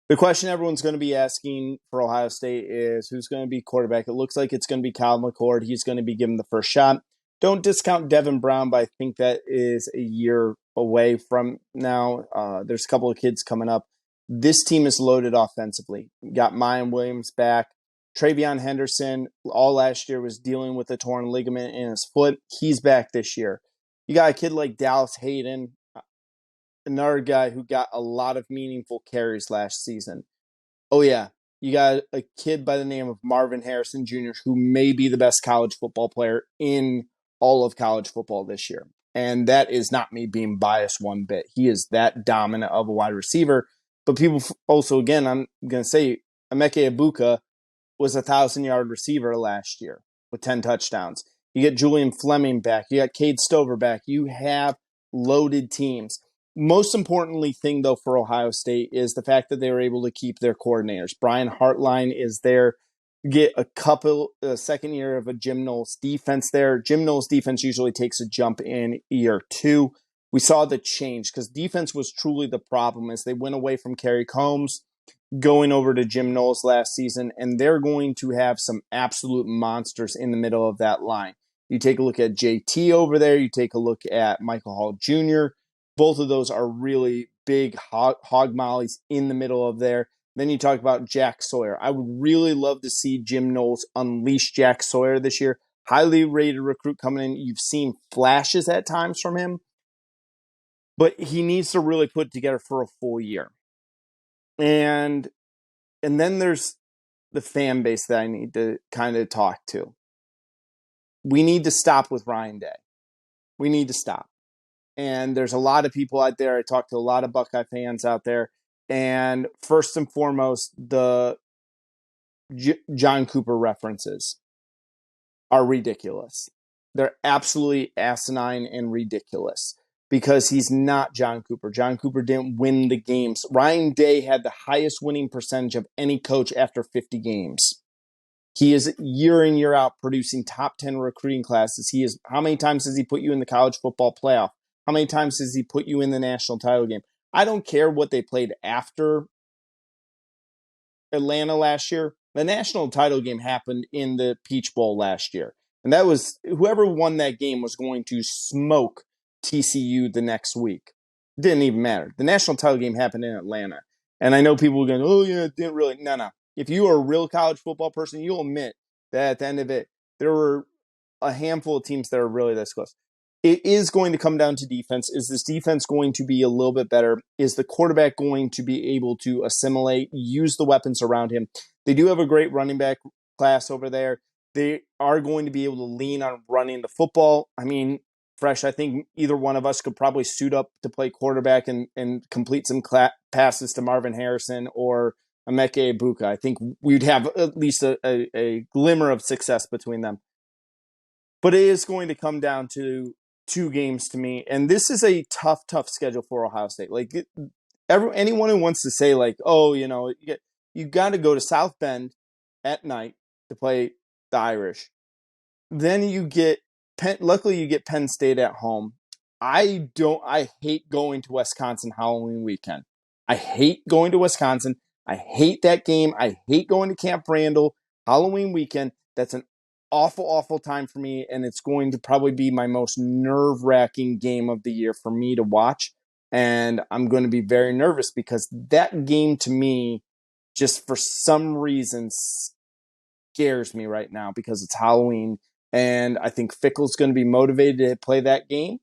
The question everyone's going to be asking for Ohio State is who's going to be quarterback. It looks like it's going to be Kyle McCord. He's going to be given the first shot. Don't discount Devin Brown, but I think that is a year away from now. There's a couple of kids coming up. This team is loaded offensively. You got Mayan Williams back. Travion Henderson, all last year, was dealing with a torn ligament in his foot. He's back this year. You got a kid like Dallas Hayden, another guy who got a lot of meaningful carries last season. Oh, yeah. You got a kid by the name of Marvin Harrison Jr., who may be the best college football player in all of college football this year. And that is not me being biased one bit. He is that dominant of a wide receiver. But people also, again, I'm going to say, Emeka Egbuka was a 1,000-yard receiver last year with 10 touchdowns. You get Julian Fleming back. You got Cade Stover back. You have loaded teams. most importantly thing, though, for Ohio State is the fact that they were able to keep their coordinators. Brian Hartline is there. Get a second year of a Jim Knowles defense there. Jim Knowles defense usually takes a jump in year 2. We saw the change because defense was truly the problem as they went away from Kerry Combs, going over to Jim Knowles last season, and they're going to have some absolute monsters in the middle of that line. You take a look at JT over there. You take a look at Michael Hall Jr. Both of those are really big hog mollies in the middle of there. Then you talk about Jack Sawyer. I would really love to see Jim Knowles unleash Jack Sawyer this year. Highly rated recruit coming in. You've seen flashes at times from him, but he needs to really put it together for a full year. And then there's the fan base that I need to kind of talk to. We need to stop with Ryan Day. We need to stop. And there's a lot of people out there. I talk to a lot of Buckeye fans out there. And first and foremost, the John Cooper references are ridiculous. They're absolutely asinine and ridiculous because he's not John Cooper. John Cooper didn't win the games. Ryan Day had the highest winning percentage of any coach after 50 games. He is year in, year out producing top 10 recruiting classes. How many times has he put you in the college football playoff? How many times has he put you in the national title game? I don't care what they played after Atlanta last year. The national title game happened in the Peach Bowl last year. And that was whoever won that game was going to smoke TCU the next week. It didn't even matter. The national title game happened in Atlanta. And I know people are going, oh, yeah, it didn't really. No. If you are a real college football person, you'll admit that at the end of it, there were a handful of teams that are really this close. It is going to come down to defense. Is this defense going to be a little bit better? Is the quarterback going to be able to assimilate, use the weapons around him? They do have a great running back class over there. They are going to be able to lean on running the football. I mean, Fresh, I think either one of us could probably suit up to play quarterback and complete some passes to Marvin Harrison or Emeka Ibuka. I think we'd have at least a glimmer of success between them. But it is going to come down to 2 games to me. And this is a tough schedule for Ohio State. Like anyone who wants to say like, oh, you got to go to South Bend at night to play the Irish. Then you get luckily you get Penn State at home. I hate going to Wisconsin Halloween weekend. I hate going to Wisconsin. I hate that game. I hate going to Camp Randall Halloween weekend. That's an awful time for me, and it's going to probably be my most nerve-wracking game of the year for me to watch. And I'm going to be very nervous because that game to me, just for some reason, scares me right now because it's Halloween. And I think Fickle's going to be motivated to play that game.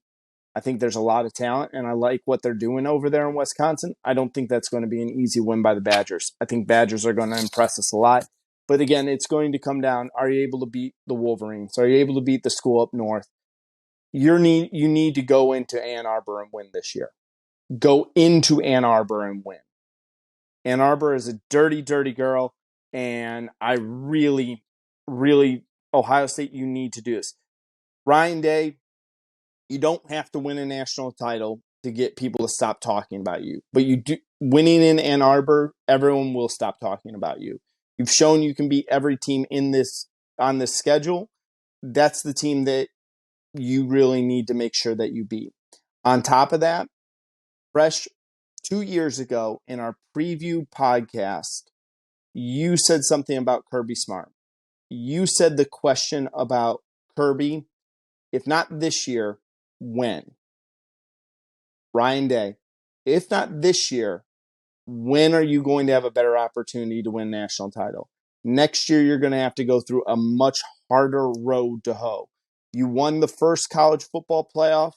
I think there's a lot of talent, and I like what they're doing over there in Wisconsin. I don't think that's going to be an easy win by the Badgers. I think Badgers are going to impress us a lot. But again, it's going to come down, are you able to beat the Wolverines? Are you able to beat the school up north? You need to go into Ann Arbor and win this year. Go into Ann Arbor and win. Ann Arbor is a dirty girl, and I really, Ohio State, you need to do this. Ryan Day, you don't have to win a national title to get people to stop talking about you. But you do winning in Ann Arbor, everyone will stop talking about you. You've shown you can beat every team on this schedule. That's the team that you really need to make sure that you beat. On top of that, Fresh, 2 years ago in our preview podcast, you said something about Kirby Smart. You said the question about Kirby, if not this year, when? Ryan Day, if not this year, when are you going to have a better opportunity to win a national title? Next year, you're going to have to go through a much harder road to hoe. You won the first college football playoff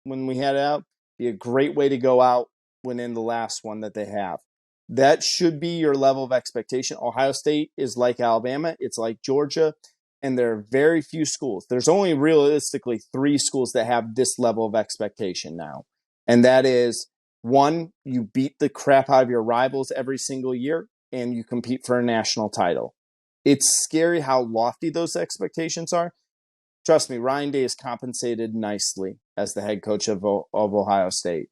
when we had it out. Be a great way to go out winning the last one that they have. That should be your level of expectation. Ohio State is like Alabama. It's like Georgia. And there are very few schools. There's only realistically 3 schools that have this level of expectation now. And that is, 1, you beat the crap out of your rivals every single year, and you compete for a national title. It's scary how lofty those expectations are. Trust me, Ryan Day is compensated nicely as the head coach of Ohio State.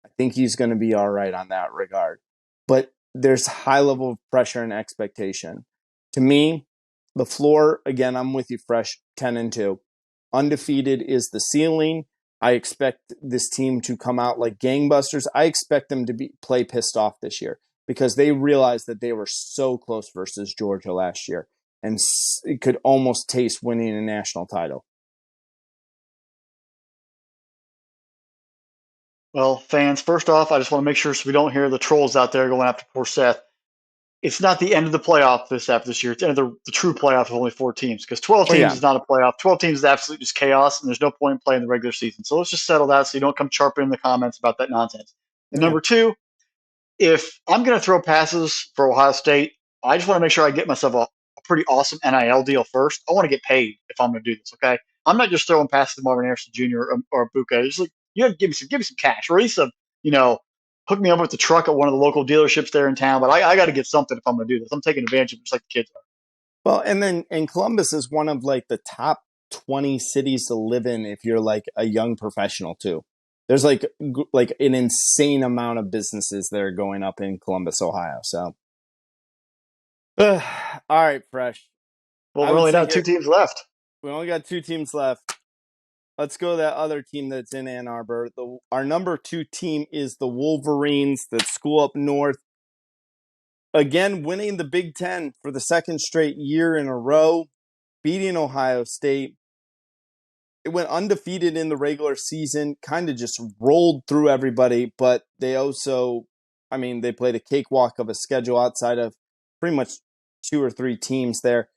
I think he's going to be all right on that regard. But there's high level of pressure and expectation. To me, the floor, again, I'm with you, Fresh, 10-2. Undefeated is the ceiling. I expect this team to come out like gangbusters. I expect them to play pissed off this year because they realized that they were so close versus Georgia last year and it could almost taste winning a national title. Well, fans, first off, I just want to make sure so we don't hear the trolls out there going after poor Seth. It's not the end of the playoff after this year. It's the end of the true playoff of only 4 teams because 12 teams is not a playoff. 12 teams is absolutely just chaos, and there's no point in playing the regular season. So let's just settle that so you don't come chirping in the comments about that nonsense. And number 2, if I'm going to throw passes for Ohio State, I just want to make sure I get myself a pretty awesome NIL deal first. I want to get paid if I'm going to do this, okay? I'm not just throwing passes to Marvin Harrison Jr. or Buka. Just like, you got to give me some cash, or at least hook me up with the truck at one of the local dealerships there in town. But I got to get something if I'm going to do this. I'm taking advantage of it just like the kids are. Well, and Columbus is one of like the top 20 cities to live in if you're like a young professional too. There's like an insane amount of businesses that are going up in Columbus, Ohio. So, all right, Fresh. Well, we only got 2 teams left. We only got 2 teams left. Let's go to that other team that's in Ann Arbor. Our number 2 team is the Wolverines, that school up north. Again, winning the Big Ten for the second straight year in a row, beating Ohio State. It went undefeated in the regular season, kind of just rolled through everybody, but they also, they played a cakewalk of a schedule outside of pretty much 2 or 3 teams there.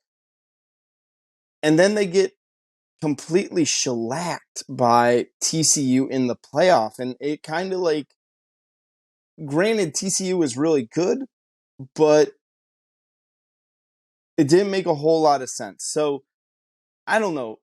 And then they get completely shellacked by TCU in the playoff. And it kind of like, granted, TCU was really good, but it didn't make a whole lot of sense. So, I don't know.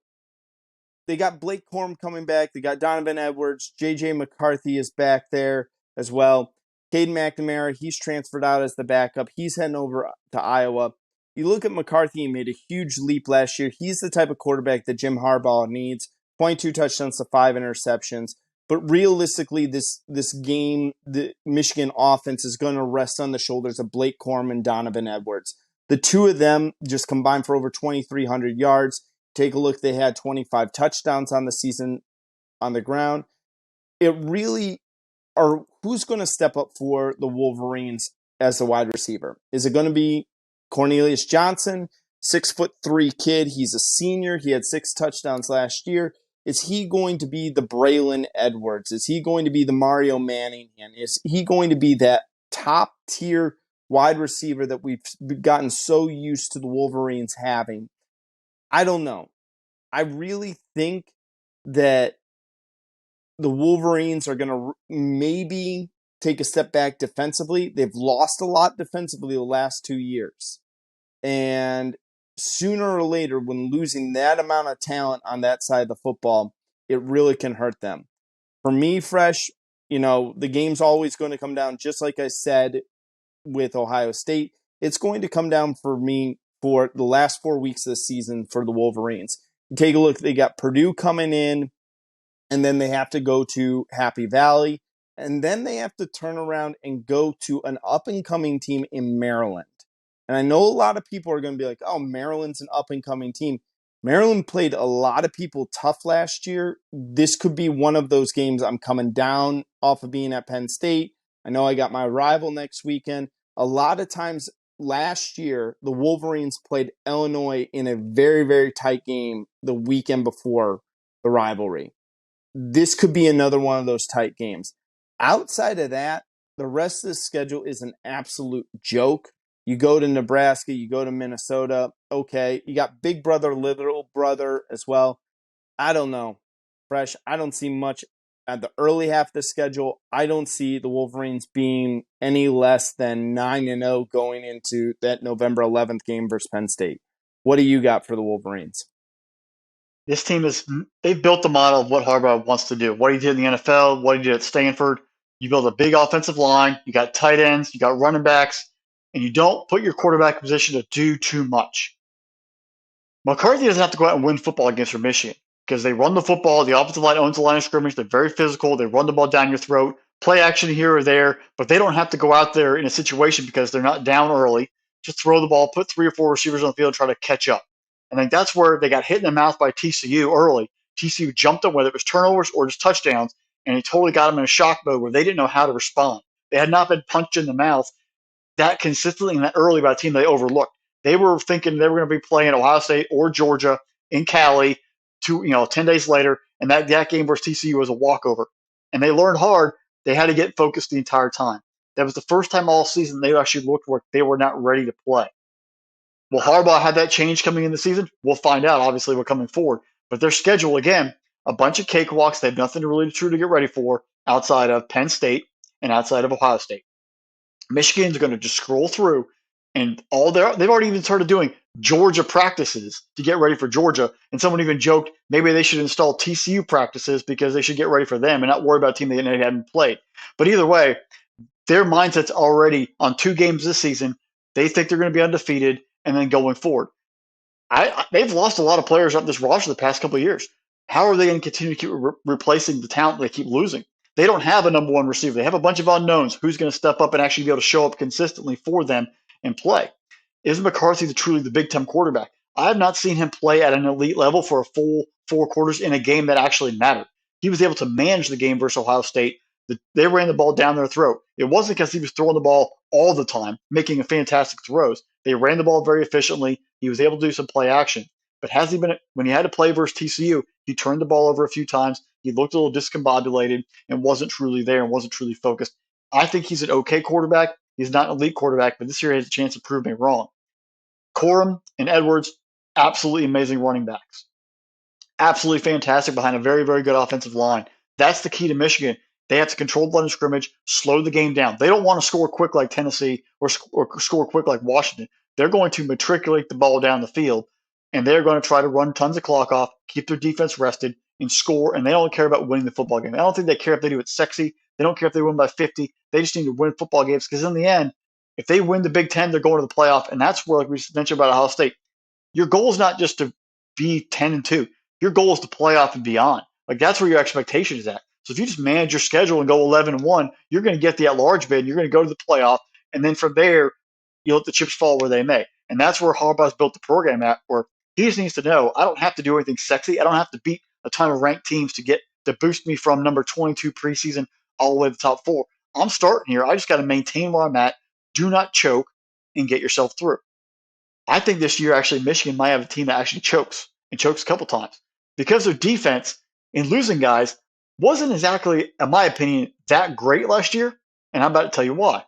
They got Blake Corum coming back. They got Donovan Edwards. J.J. McCarthy is back there as well. Caden McNamara, he's transferred out as the backup. He's heading over to Iowa. You look at McCarthy, he made a huge leap last year. He's the type of quarterback that Jim Harbaugh needs. 22 touchdowns to 5 interceptions. But realistically, this game, the Michigan offense is going to rest on the shoulders of Blake Corum and Donovan Edwards. The 2 of them just combined for over 2,300 yards. Take a look. They had 25 touchdowns on the season on the ground. It really are who's going to step up for the Wolverines as the wide receiver? Is it going to be Cornelius Johnson, 6'3" kid? He's a senior. He had 6 touchdowns last year. Is he going to be the Braylon Edwards? Is he going to be the Mario Manningham? Is he going to be that top tier wide receiver that we've gotten so used to the Wolverines having? I don't know. I really think that the Wolverines are going to maybe take a step back defensively. They've lost a lot defensively the last 2 years. And sooner or later, when losing that amount of talent on that side of the football, it really can hurt them. For me, Fresh, the game's always going to come down, just like I said with Ohio State. It's going to come down for me for the last 4 weeks of the season for the Wolverines. Take a look. They got Purdue coming in, and then they have to go to Happy Valley, and then they have to turn around and go to an up-and-coming team in Maryland. And I know a lot of people are going to be like, oh, Maryland's an up-and-coming team. Maryland played a lot of people tough last year. This could be one of those games. I'm coming down off of being at Penn State. I know I got my rival next weekend. A lot of times last year, the Wolverines played Illinois in a very, very tight game the weekend before the rivalry. This could be another one of those tight games. Outside of that, the rest of the schedule is an absolute joke. You go to Nebraska, you go to Minnesota. Okay, you got big brother, little brother as well. I don't know. Fresh, I don't see much at the early half of the schedule. I don't see the Wolverines being any less than 9-0 going into that November 11th game versus Penn State. What do you got for the Wolverines? This team they've built the model of what Harbaugh wants to do. What he did in the NFL, what he did at Stanford. You build a big offensive line, you got tight ends, you got running backs, and you don't put your quarterback in position to do too much. McCarthy doesn't have to go out and win football against Michigan because they run the football. The offensive line owns the line of scrimmage. They're very physical. They run the ball down your throat. play action here or there, but they don't have to go out there in a situation because they're not down early. Just throw the ball, put 3 or 4 receivers on the field, and try to catch up. I think that's where they got hit in the mouth by TCU early. TCU jumped them, whether it was turnovers or just touchdowns, and it totally got them in a shock mode where they didn't know how to respond. They had not been punched in the mouth that consistently and that early by a team they overlooked. They were thinking they were going to be playing Ohio State or Georgia in Cali 10 days later, and that game versus TCU was a walkover. And they learned hard. They had to get focused the entire time. That was the first time all season they actually looked like they were not ready to play. Will Harbaugh have that change coming in the season? We'll find out. Obviously, we're coming forward. But their schedule, again, a bunch of cakewalks. They have nothing really true to get ready for outside of Penn State and outside of Ohio State. Michigan's going to just scroll through, and they've already even started doing Georgia practices to get ready for Georgia. And someone even joked maybe they should install TCU practices because they should get ready for them and not worry about a team they hadn't played. But either way, their mindset's already on 2 games this season. They think they're going to be undefeated and then going forward. They've lost a lot of players up this roster the past couple of years. How are they going to continue to keep replacing the talent they keep losing? They don't have a number 1 receiver. They have a bunch of unknowns. Who's going to step up and actually be able to show up consistently for them and play? Is McCarthy truly the Big Ten quarterback? I have not seen him play at an elite level for a full 4 quarters in a game that actually mattered. He was able to manage the game versus Ohio State. They ran the ball down their throat. It wasn't because he was throwing the ball all the time, making fantastic throws. They ran the ball very efficiently. He was able to do some play action. But when he had to play versus TCU, he turned the ball over a few times. He looked a little discombobulated and wasn't truly there and wasn't truly focused. I think he's an okay quarterback. He's not an elite quarterback, but this year he has a chance to prove me wrong. Corum and Edwards, absolutely amazing running backs. Absolutely fantastic behind a very, very good offensive line. That's the key to Michigan. They have to control the line of scrimmage, slow the game down. They don't want to score quick like Tennessee or score quick like Washington. They're going to matriculate the ball down the field, and they're going to try to run tons of clock off, keep their defense rested, and score, and they don't care about winning the football game. I don't think they care if they do it sexy. They don't care if they win by 50. They just need to win football games because in the end, if they win the Big Ten, they're going to the playoff, and that's where, like we mentioned about Ohio State, your goal is not just to be 10-2. Your goal is to playoff and beyond. Like that's where your expectation is at. So if you just manage your schedule and go 11-1, you're going to get the at-large bid. You're going to go to the playoff, and then from there, you let the chips fall where they may. And that's where Harbaugh's built the program at, where he just needs to know I don't have to do anything sexy. I don't have to beat a ton of ranked teams to boost me from number 22 preseason all the way to the top 4. I'm starting here. I just got to maintain where I'm at. Do not choke and get yourself through. I think this year, actually, Michigan might have a team that actually chokes and chokes a couple times because their defense in losing guys wasn't exactly, in my opinion, that great last year. And I'm about to tell you why.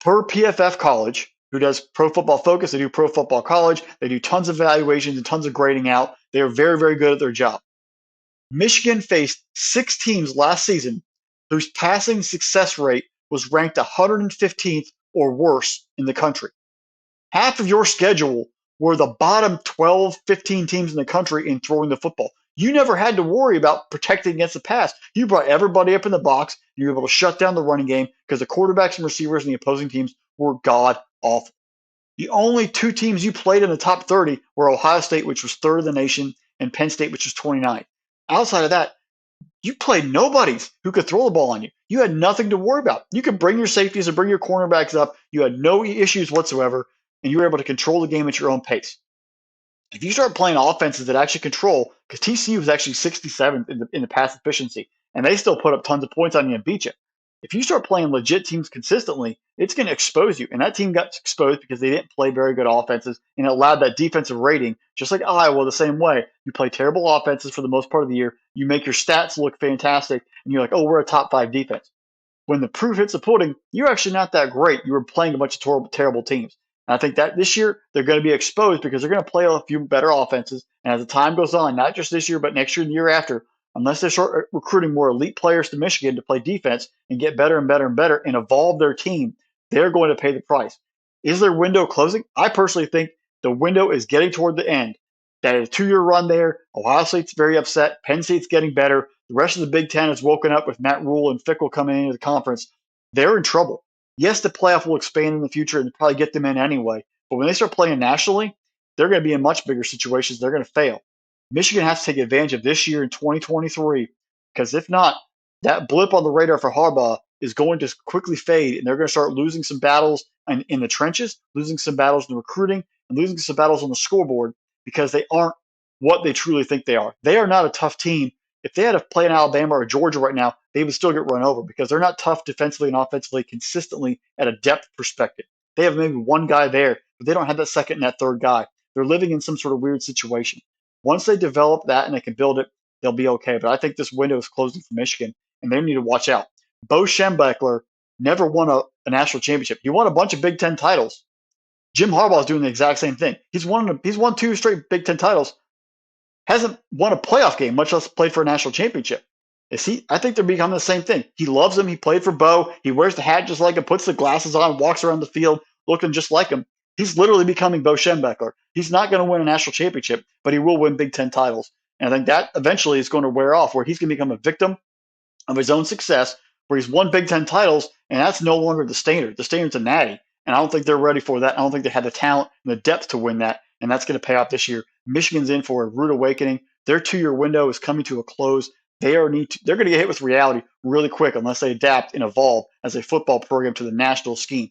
Per PFF College, who does Pro Football Focus, they do Pro Football College. They do tons of evaluations and tons of grading out. They are very, very good at their job. Michigan faced 6 teams last season whose passing success rate was ranked 115th or worse in the country. Half of your schedule were the bottom 12, 15 teams in the country in throwing the football. You never had to worry about protecting against the pass. You brought everybody up in the box. And you were able to shut down the running game because the quarterbacks and receivers in the opposing teams were god-awful. The only 2 teams you played in the top 30 were Ohio State, which was 3rd in the nation, and Penn State, which was 29th. Outside of that, you played nobodies who could throw the ball on you. You had nothing to worry about. You could bring your safeties and bring your cornerbacks up. You had no issues whatsoever, and you were able to control the game at your own pace. If you start playing offenses that actually control, because TCU was actually 67th in the pass efficiency, and they still put up tons of points on you and beat you. If you start playing legit teams consistently, it's going to expose you. And that team got exposed because they didn't play very good offenses, and it allowed that defensive rating, just like Iowa, the same way. You play terrible offenses for the most part of the year. You make your stats look fantastic, and you're like, oh, we're a top 5 defense. When the proof hits the pudding, you're actually not that great. You were playing a bunch of terrible teams. And I think that this year they're going to be exposed because they're going to play a few better offenses. And as the time goes on, not just this year, but next year and the year after, unless they start recruiting more elite players to Michigan to play defense and get better and better and better and evolve their team, they're going to pay the price. Is their window closing? I personally think the window is getting toward the end. That is a 2-year run there. Ohio State's very upset. Penn State's getting better. The rest of the Big Ten has woken up with Matt Rule and Fickle coming into the conference. They're in trouble. Yes, the playoff will expand in the future and probably get them in anyway. But when they start playing nationally, they're going to be in much bigger situations. They're going to fail. Michigan has to take advantage of this year in 2023 because if not, that blip on the radar for Harbaugh is going to quickly fade, and they're going to start losing some battles in the trenches, losing some battles in the recruiting, and losing some battles on the scoreboard because they aren't what they truly think they are. They are not a tough team. If they had to play in Alabama or Georgia right now, they would still get run over because they're not tough defensively and offensively consistently at a depth perspective. They have maybe one guy there, but they don't have that second and that third guy. They're living in some sort of weird situation. Once they develop that and they can build it, they'll be okay. But I think this window is closing for Michigan, and they need to watch out. Bo Schembechler never won a national championship. He won a bunch of Big Ten titles. Jim Harbaugh is doing the exact same thing. He's won 2 straight Big Ten titles. Hasn't won a playoff game, much less played for a national championship. I think they're becoming the same thing. He loves him. He played for Bo. He wears the hat just like him, puts the glasses on, walks around the field looking just like him. He's literally becoming Bo Schembechler. He's not going to win a national championship, but he will win Big Ten titles. And I think that eventually is going to wear off, where he's going to become a victim of his own success, where he's won Big Ten titles, and that's no longer the standard. The standard's a natty, and I don't think they're ready for that. I don't think they have the talent and the depth to win that, and that's going to pay off this year. Michigan's in for a rude awakening. Their 2-year window is coming to a close. They're going to get hit with reality really quick unless they adapt and evolve as a football program to the national scheme.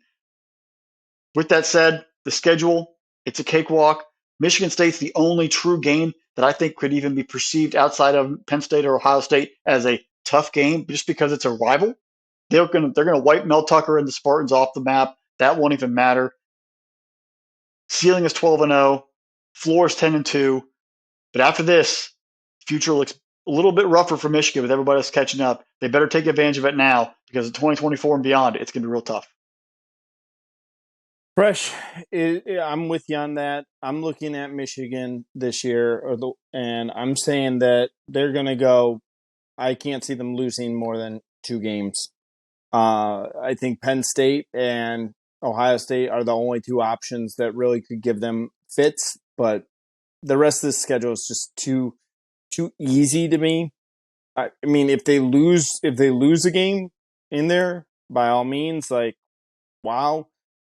With that said, the schedule, it's a cakewalk. Michigan State's the only true game that I think could even be perceived outside of Penn State or Ohio State as a tough game just because it's a rival. They're going to wipe Mel Tucker and the Spartans off the map. That won't even matter. Ceiling is 12-0. Floor is 10-2. But after this, future looks a little bit rougher for Michigan with everybody else catching up. They better take advantage of it now because in 2024 and beyond, it's going to be real tough. Fresh, I'm with you on that. I'm looking at Michigan this year, and I'm saying that they're going to go. I can't see them losing more than 2 games. I think Penn State and Ohio State are the only 2 options that really could give them fits, but the rest of the schedule is just too easy to me. I mean, if they lose a game in there, by all means, like, wow.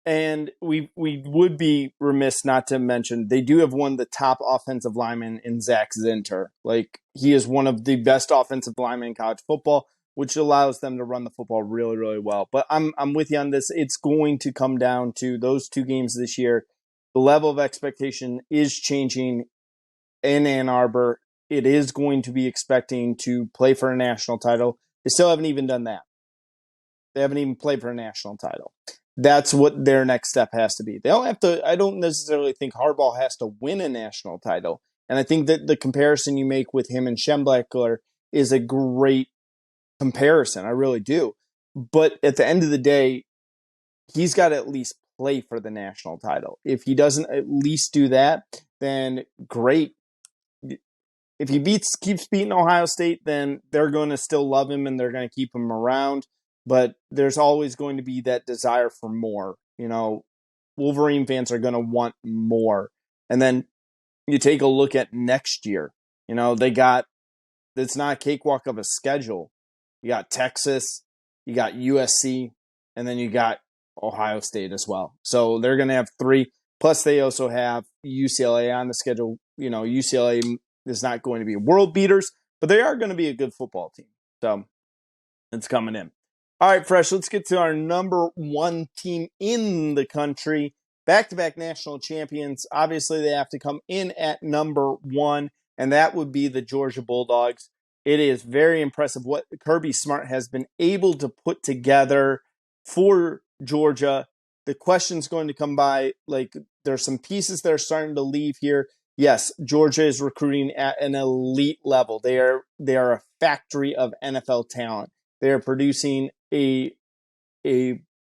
And we would be remiss not to mention they do have one of the top offensive linemen in Zach Zinter. Like, he is one of the best offensive linemen in college football, which allows them to run the football really, really well. But I'm with you on this. It's going to come down to those 2 games this year. The level of expectation is changing in Ann Arbor. It is going to be expecting to play for a national title. They still haven't even done that. They haven't even played for a national title. That's what their next step has to be. They don't have to. I don't necessarily think Harbaugh has to win a national title. And I think that the comparison you make with him and Schembechler is a great comparison. I really do. But at the end of the day, he's got to at least play for the national title. If he doesn't at least do that, then great. If he keeps beating Ohio State, then they're going to still love him and they're going to keep him around. But there's always going to be that desire for more. You know, Wolverine fans are going to want more. And then you take a look at next year. You know, it's not a cakewalk of a schedule. You got Texas, you got USC, and then you got Ohio State as well. So they're going to have 3. Plus, they also have UCLA on the schedule. You know, UCLA is not going to be world beaters, but they are going to be a good football team. So it's coming in. All right, Fresh, let's get to our number 1 team in the country. Back-to-back national champions. Obviously, they have to come in at number 1, and that would be the Georgia Bulldogs. It is very impressive what Kirby Smart has been able to put together for Georgia. The question's going to come by, like, there's some pieces that are starting to leave here. Yes, Georgia is recruiting at an elite level. They are a factory of NFL talent. They are producing a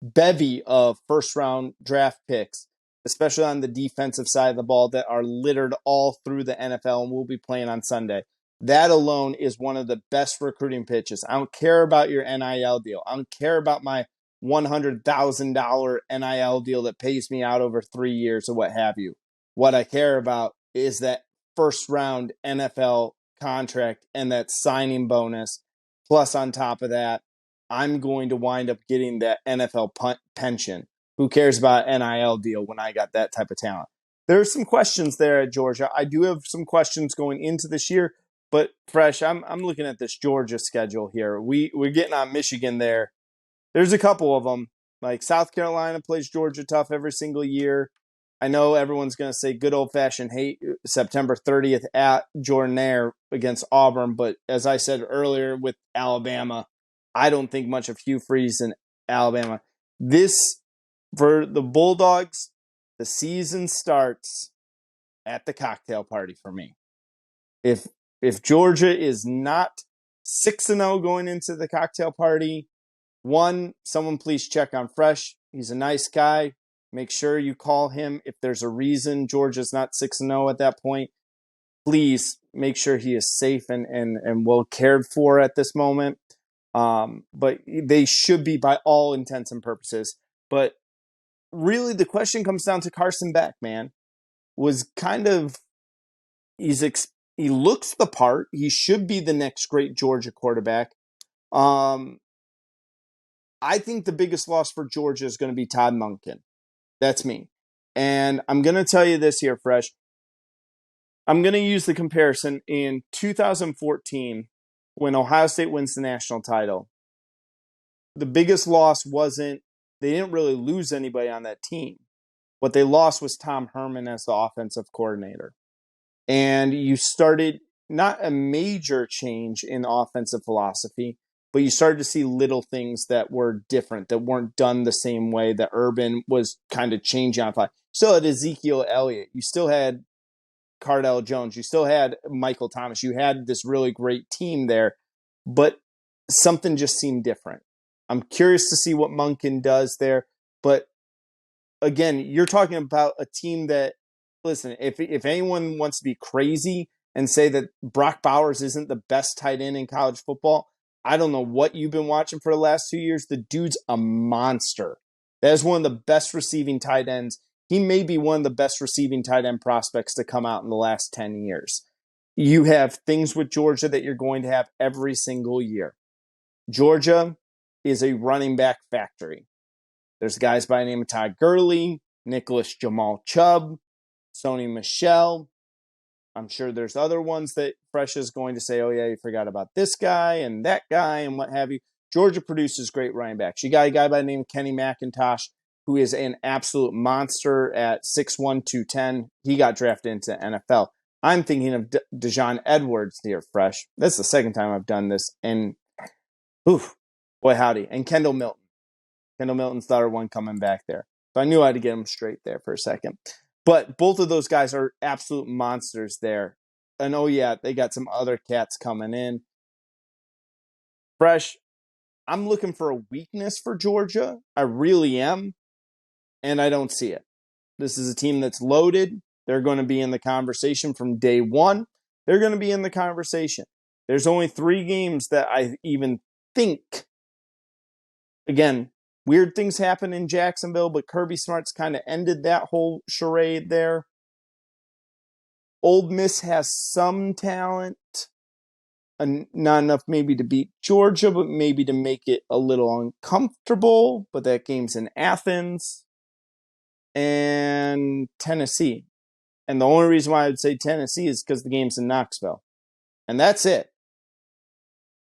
bevy of first-round draft picks, especially on the defensive side of the ball, that are littered all through the NFL and will be playing on Sunday. That alone is one of the best recruiting pitches. I don't care about your NIL deal. I don't care about my $100,000 NIL deal that pays me out over 3 years or what have you. What I care about is that first-round NFL contract and that signing bonus. Plus, on top of that, I'm going to wind up getting that NFL pension. Who cares about NIL deal when I got that type of talent? There are some questions there at Georgia. I do have some questions going into this year, But Fresh, I'm looking at this Georgia schedule here. We're getting on Michigan there. There's a couple of them. Like South Carolina plays Georgia tough every single year. I know everyone's going to say good old-fashioned hate September 30th at Jordan-Hare against Auburn, but as I said earlier with Alabama, I don't think much of Hugh Freeze in Alabama. This, for the Bulldogs, the season starts at the cocktail party for me. If Georgia is not 6-0 going into the cocktail party, someone please check on Fresh. He's a nice guy. Make sure you call him if there's a reason Georgia's not 6-0 at that point. Please make sure he is safe and well cared for at this moment. But they should be by all intents and purposes. But really, the question comes down to Carson Beck, man. Was kind of, he looks the part. He should be the next great Georgia quarterback. I think the biggest loss for Georgia is going to be Todd Monken. That's me. And I'm going to tell you this here, Fresh. I'm going to use the comparison in 2014 when Ohio State wins the national title. The biggest loss wasn't, they didn't really lose anybody on that team. What they lost was Tom Herman as the offensive coordinator. And you started not a major change in offensive philosophy, but you started to see little things that were different, that weren't done the same way, that Urban was kind of changing on fly. Still had Ezekiel Elliott. You still had Cardell Jones. You still had Michael Thomas. You had this really great team there, but something just seemed different. I'm curious to see what Monken does there. But again, you're talking about a team that, listen, if anyone wants to be crazy and say that Brock Bowers isn't the best tight end in college football, I don't know what you've been watching for the last 2 years. The dude's a monster. That is one of the best receiving tight ends. He may be one of the best receiving tight end prospects to come out in the last 10 years. You have things with Georgia that you're going to have every single year. Georgia is a running back factory. There's guys by the name of Todd Gurley, Nicholas Jamal Chubb, Sony Michel. I'm sure there's other ones that Fresh is going to say, oh, yeah, you forgot about this guy and that guy and what have you. Georgia produces great running backs. You got a guy by the name of Kenny McIntosh, who is an absolute monster at 6'1", 210. He got drafted into NFL. I'm thinking of Dejon Edwards here, Fresh. That's the second time I've done this. And, oof, boy, howdy. And Kendall Milton. Kendall Milton's the other one coming back there. So I knew I had to get him straight there for a second. But both of those guys are absolute monsters there. And, oh, yeah, they got some other cats coming in. Fresh, I'm looking for a weakness for Georgia. I really am. And I don't see it. This is a team that's loaded. They're going to be in the conversation from day one. They're going to be in the conversation. There's only 3 games that I even think, again, weird things happen in Jacksonville, but Kirby Smart's kind of ended that whole charade there. Ole Miss has some talent, and not enough maybe to beat Georgia, but maybe to make it a little uncomfortable. But that game's in Athens. And Tennessee. And the only reason why I would say Tennessee is because the game's in Knoxville. And that's it.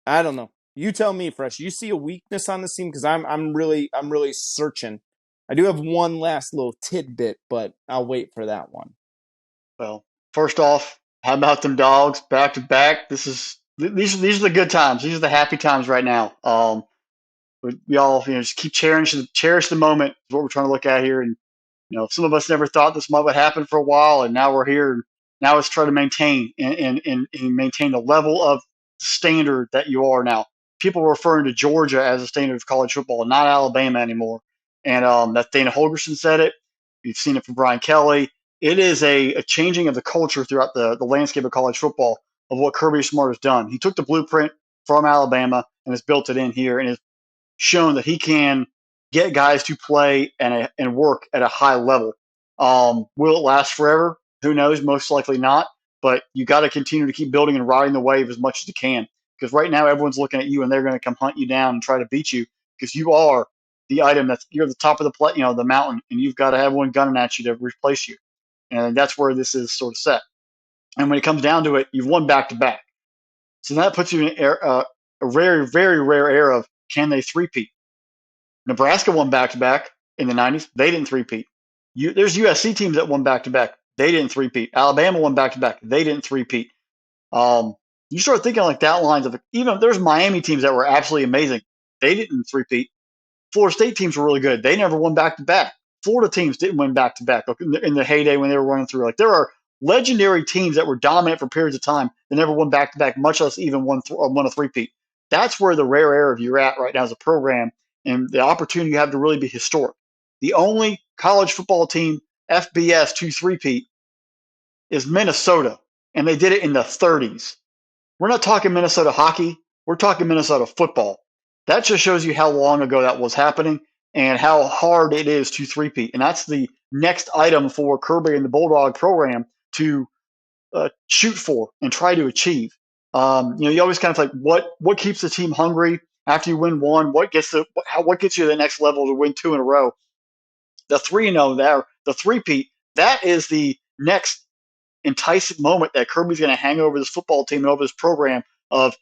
I don't know. You tell me, Fresh. You see a weakness on this team? Because I'm really searching. I do have one last little tidbit, but I'll wait for that one. Well, first off, how about them dogs back to back? These are the good times. These are the happy times right now. We all just keep cherish the moment. Is what we're trying to look at here. And some of us never thought this might happen for a while, and now we're here. Now let's try to maintain and maintain the level of standard that you are now. People are referring to Georgia as a standard of college football, not Alabama anymore. And that Dana Holgerson said it. You've seen it from Brian Kelly. It is a changing of the culture throughout the landscape of college football of what Kirby Smart has done. He took the blueprint from Alabama and has built it in here and has shown that he can get guys to play and work at a high level. Will it last forever? Who knows? Most likely not. But you got to continue to keep building and riding the wave as much as you can. Because right now everyone's looking at you and they're going to come hunt you down and try to beat you because you are the item you're the top of the mountain, and you've got to have one gunning at you to replace you. And that's where this is sort of set. And when it comes down to it, you've won back to back. So that puts you in a very, very rare era of can they three-peat? Nebraska won back-to-back in the 90s. They didn't three-peat. There's USC teams that won back-to-back. They didn't three-peat. Alabama won back-to-back. They didn't three-peat. You start thinking like that lines of even there's Miami teams that were absolutely amazing. They didn't three-peat. Florida State teams were really good. They never won back-to-back. Florida teams didn't win back-to-back in the heyday when they were running through. Like there are legendary teams that were dominant for periods of time that never won back-to-back, much less even won a three-peat. That's where the rare air of you're at right now as a program and the opportunity you have to really be historic. The only college football team FBS to three-peat is Minnesota, and they did it in the 30s. We're not talking Minnesota hockey. We're talking Minnesota football. That just shows you how long ago that was happening and how hard it is to three-peat. And that's the next item for Kirby and the Bulldog program to shoot for and try to achieve. You always kind of like what keeps the team hungry after you win one. What gets you to the next level to win two in a row? The 3-0 there, the three-peat. That is the next enticing moment that Kirby's going to hang over this football team and over this program of,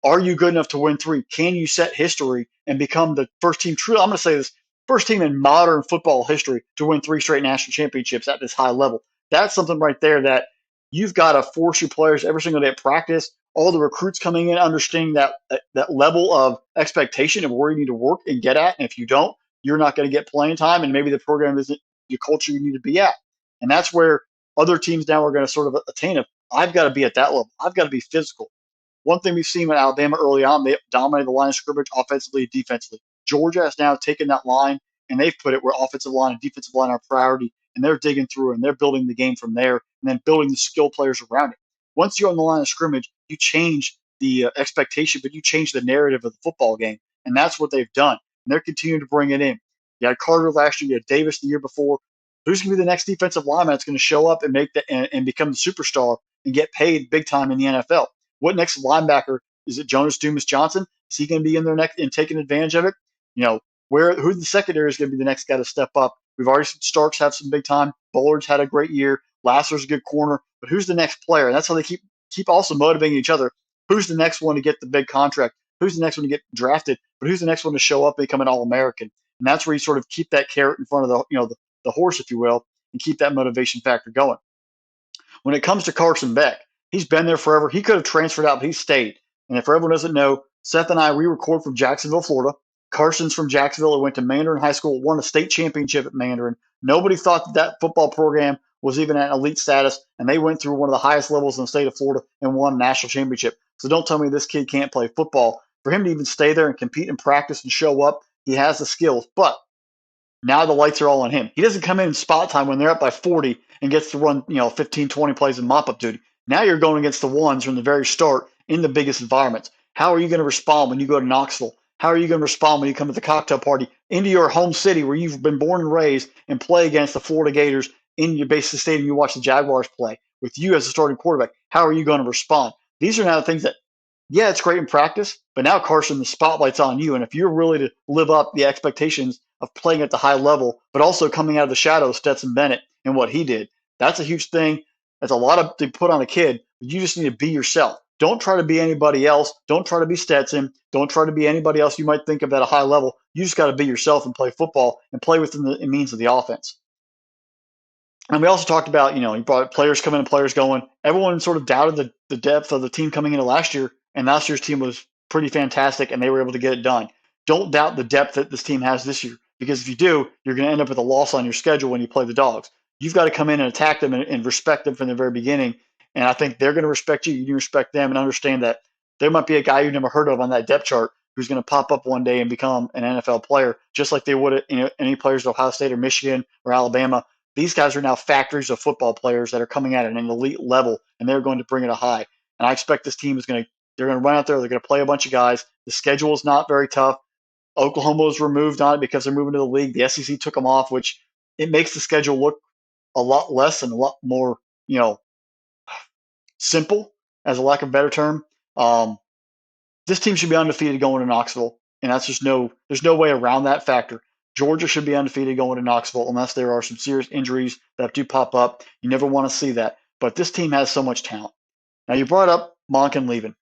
are you good enough to win three? Can you set history and become the first team, I'm going to say this, first team in modern football history to win 3 straight national championships at this high level? That's something right there that you've got to force your players every single day at practice, all the recruits coming in, understanding that level of expectation of where you need to work and get at. And if you don't, you're not going to get playing time, and maybe the program isn't the culture you need to be at. And that's where other teams now are going to sort of attain it. I've got to be at that level. I've got to be physical. One thing we've seen with Alabama early on, they dominated the line of scrimmage offensively and defensively. Georgia has now taken that line, and they've put it where offensive line and defensive line are priority, and they're digging through, and they're building the game from there, and then building the skill players around it. Once you're on the line of scrimmage, you change the expectation, but you change the narrative of the football game, and that's what they've done. And they're continuing to bring it in. You had Carter last year, you had Davis the year before. Who's going to be the next defensive lineman that's going to show up and make that and become the superstar and get paid big time in the NFL? What next linebacker? Is it Jonas Dumas-Johnson? Is he going to be in there next and taking advantage of it? Who the secondary is going to be the next guy to step up? We've already seen Starks have some big time. Bullard's had a great year. Lasser's a good corner. But who's the next player? And that's how they keep also motivating each other. Who's the next one to get the big contract? Who's the next one to get drafted? But who's the next one to show up and become an All-American? And that's where you sort of keep that carrot in front of the horse, if you will, and keep that motivation factor going. When it comes to Carson Beck, he's been there forever. He could have transferred out, but he stayed. And if everyone doesn't know, Seth and we record from Jacksonville, Florida. Carson's from Jacksonville. He went to Mandarin High School, won a state championship at Mandarin. Nobody thought that football program was even at elite status, and they went through one of the highest levels in the state of Florida and won a national championship. So don't tell me this kid can't play football. For him to even stay there and compete and practice and show up, he has the skills. But now the lights are all on him. He doesn't come in spot time when they're up by 40 and gets to run 15, 20 plays in mop-up duty. Now you're going against the ones from the very start in the biggest environments. How are you going to respond when you go to Knoxville? How are you going to respond when you come to the cocktail party into your home city where you've been born and raised and play against the Florida Gators in your basic stadium? You watch the Jaguars play with you as a starting quarterback. How are you going to respond? These are now the things that, yeah, it's great in practice, but now, Carson, the spotlight's on you. And if you're really to live up the expectations of playing at the high level, but also coming out of the shadows, Stetson Bennett and what he did, that's a huge thing. That's a lot to put on a kid. You just need to be yourself. Don't try to be anybody else. Don't try to be Stetson. Don't try to be anybody else you might think of at a high level. You just got to be yourself and play football and play within the means of the offense. And we also talked about, you brought players coming and players going. Everyone sort of doubted the depth of the team coming into last year, and last year's team was pretty fantastic, and they were able to get it done. Don't doubt the depth that this team has this year, because if you do, you're going to end up with a loss on your schedule when you play the Dogs. You've got to come in and attack them and respect them from the very beginning, and I think they're going to respect you. You respect them and understand that there might be a guy you've never heard of on that depth chart who's going to pop up one day and become an NFL player, just like they would any players at Ohio State or Michigan or Alabama. These guys are now factories of football players that are coming at an elite level, and they're going to bring it a high. And I expect this team they're going to run out there. They're going to play a bunch of guys. The schedule is not very tough. Oklahoma was removed on it because they're moving to the league. The SEC took them off, which it makes the schedule look a lot less and a lot more, simple, as a lack of a better term. This team should be undefeated going to Knoxville, and there's no way around that factor. Georgia should be undefeated going to Knoxville unless there are some serious injuries that do pop up. You never want to see that. But this team has so much talent. Now, you brought up Monken leaving.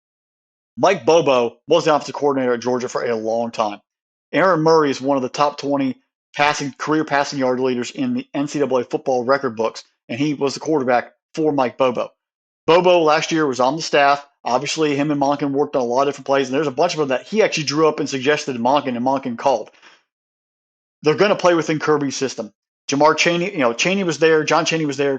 Mike Bobo was the offensive coordinator at Georgia for a long time. Aaron Murray is one of the top 20 career passing yard leaders in the NCAA football record books, and he was the quarterback for Mike Bobo. Bobo last year was on the staff. Obviously, him and Monken worked on a lot of different plays, and there's a bunch of them that he actually drew up and suggested to Monken, and Monken called. They're going to play within Kirby's system. Jamar Chaney, Chaney was there, John Chaney was there,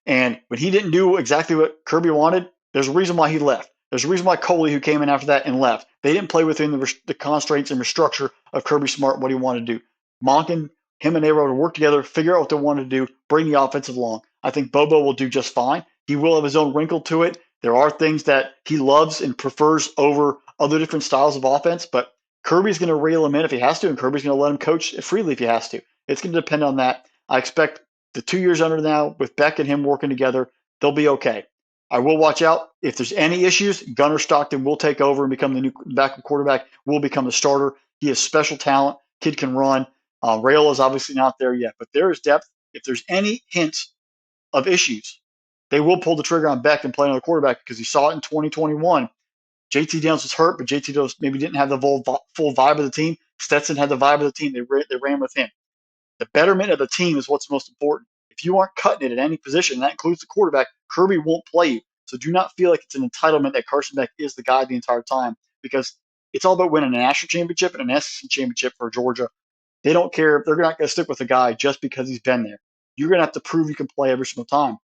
and when he didn't do exactly what Kirby wanted, there's a reason why he left. There's a reason why Coley, who came in after that and left, they didn't play within the constraints and the structure of Kirby Smart, what he wanted to do. Monken, him and they were able to work together, figure out what they wanted to do, bring the offensive along. I think Bobo will do just fine. He will have his own wrinkle to it. There are things that he loves and prefers over other different styles of offense, but Kirby's going to reel him in if he has to, and Kirby's going to let him coach freely if he has to. It's going to depend on that. I expect the 2 years under now, with Beck and him working together, they'll be okay. I will watch out. If there's any issues, Gunnar Stockton will take over and become the new backup quarterback, will become the starter. He has special talent. Kid can run. Rail is obviously not there yet, but there is depth. If there's any hint of issues, they will pull the trigger on Beck and play another quarterback, because you saw it in 2021. JT Daniels was hurt, but JT Daniels maybe didn't have the full vibe of the team. Stetson had the vibe of the team. They ran with him. The betterment of the team is what's most important. If you aren't cutting it at any position, that includes the quarterback, Kirby won't play you. So do not feel like it's an entitlement that Carson Beck is the guy the entire time, because it's all about winning a national championship and an SEC championship for Georgia. They don't care. They're not going to stick with a guy just because he's been there. You're going to have to prove you can play every single time.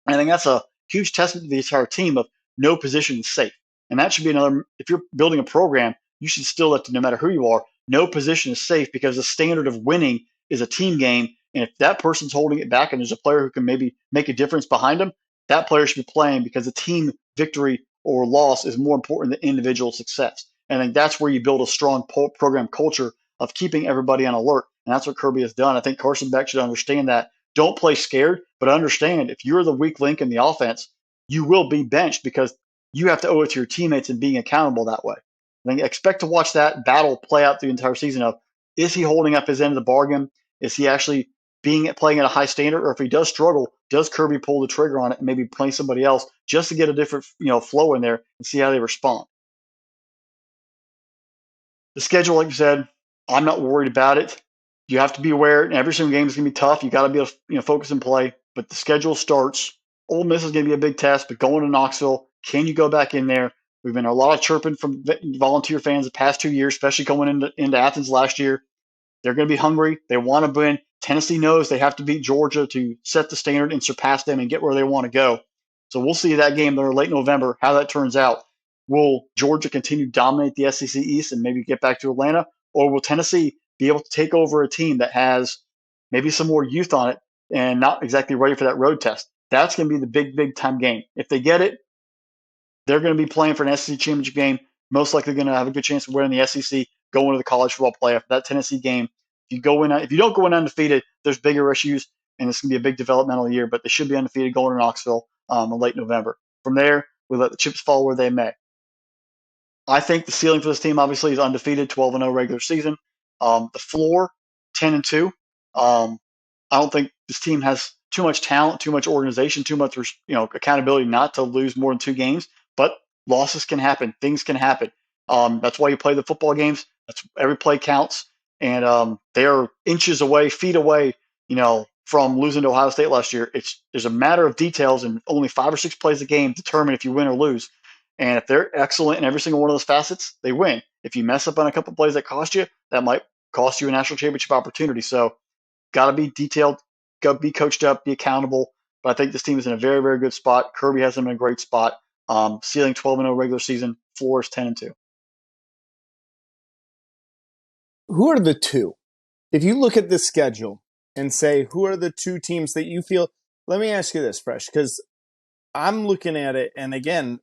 And I think that's a huge testament to the entire team of no position is safe. And that should be another, if you're building a program, you should still let them, no matter who you are, no position is safe, because the standard of winning is a team game. And if that person's holding it back and there's a player who can maybe make a difference behind them, that player should be playing, because a team victory or loss is more important than individual success. And I think that's where you build a strong program culture of keeping everybody on alert. And that's what Kirby has done. I think Carson Beck should understand that. Don't play scared, but understand if you're the weak link in the offense, you will be benched, because you have to owe it to your teammates and being accountable that way. I think expect to watch that battle play out the entire season of, is he holding up his end of the bargain? Is he actually playing at a high standard? Or if he does struggle, does Kirby pull the trigger on it and maybe play somebody else just to get a different flow in there and see how they respond? The schedule, like you said, I'm not worried about it. You have to be aware, and every single game is going to be tough. You got to be able to focus and play. But the schedule starts. Ole Miss is going to be a big test, but going to Knoxville, can you go back in there? We've been a lot of chirping from volunteer fans the past 2 years, especially going into Athens last year. They're going to be hungry. They want to win. Tennessee knows they have to beat Georgia to set the standard and surpass them and get where they want to go. So we'll see that game there late November, how that turns out. Will Georgia continue to dominate the SEC East and maybe get back to Atlanta? Or will Tennessee be able to take over a team that has maybe some more youth on it and not exactly ready for that road test? That's going to be the big time game. If they get it, they're going to be playing for an SEC championship game, most likely going to have a good chance of winning the SEC, going to the college football playoff. That Tennessee game, if you don't go in undefeated, there's bigger issues, and it's going to be a big developmental year, but they should be undefeated going to Knoxville in late November. From there, we let the chips fall where they may. I think the ceiling for this team obviously is undefeated, 12-0 regular season. The floor, 10-2. I don't think this team has too much talent, too much organization, too much accountability not to lose more than 2 games. But losses can happen. Things can happen. That's why you play the football games. Every play counts. And they are inches away, feet away, from losing to Ohio State last year. There's a matter of details, and only 5 or 6 plays a game determine if you win or lose. And if they're excellent in every single one of those facets, they win. If you mess up on a couple plays that cost you, that might cost you a national championship opportunity. So got to be detailed, got to be coached up, be accountable. But I think this team is in a very, very good spot. Kirby has them in a great spot. Ceiling 12-0 regular season, floor is 10-2. Who are the two? If you look at this schedule and say, who are the 2 teams that you feel? Let me ask you this, Fresh, because I'm looking at it, and again,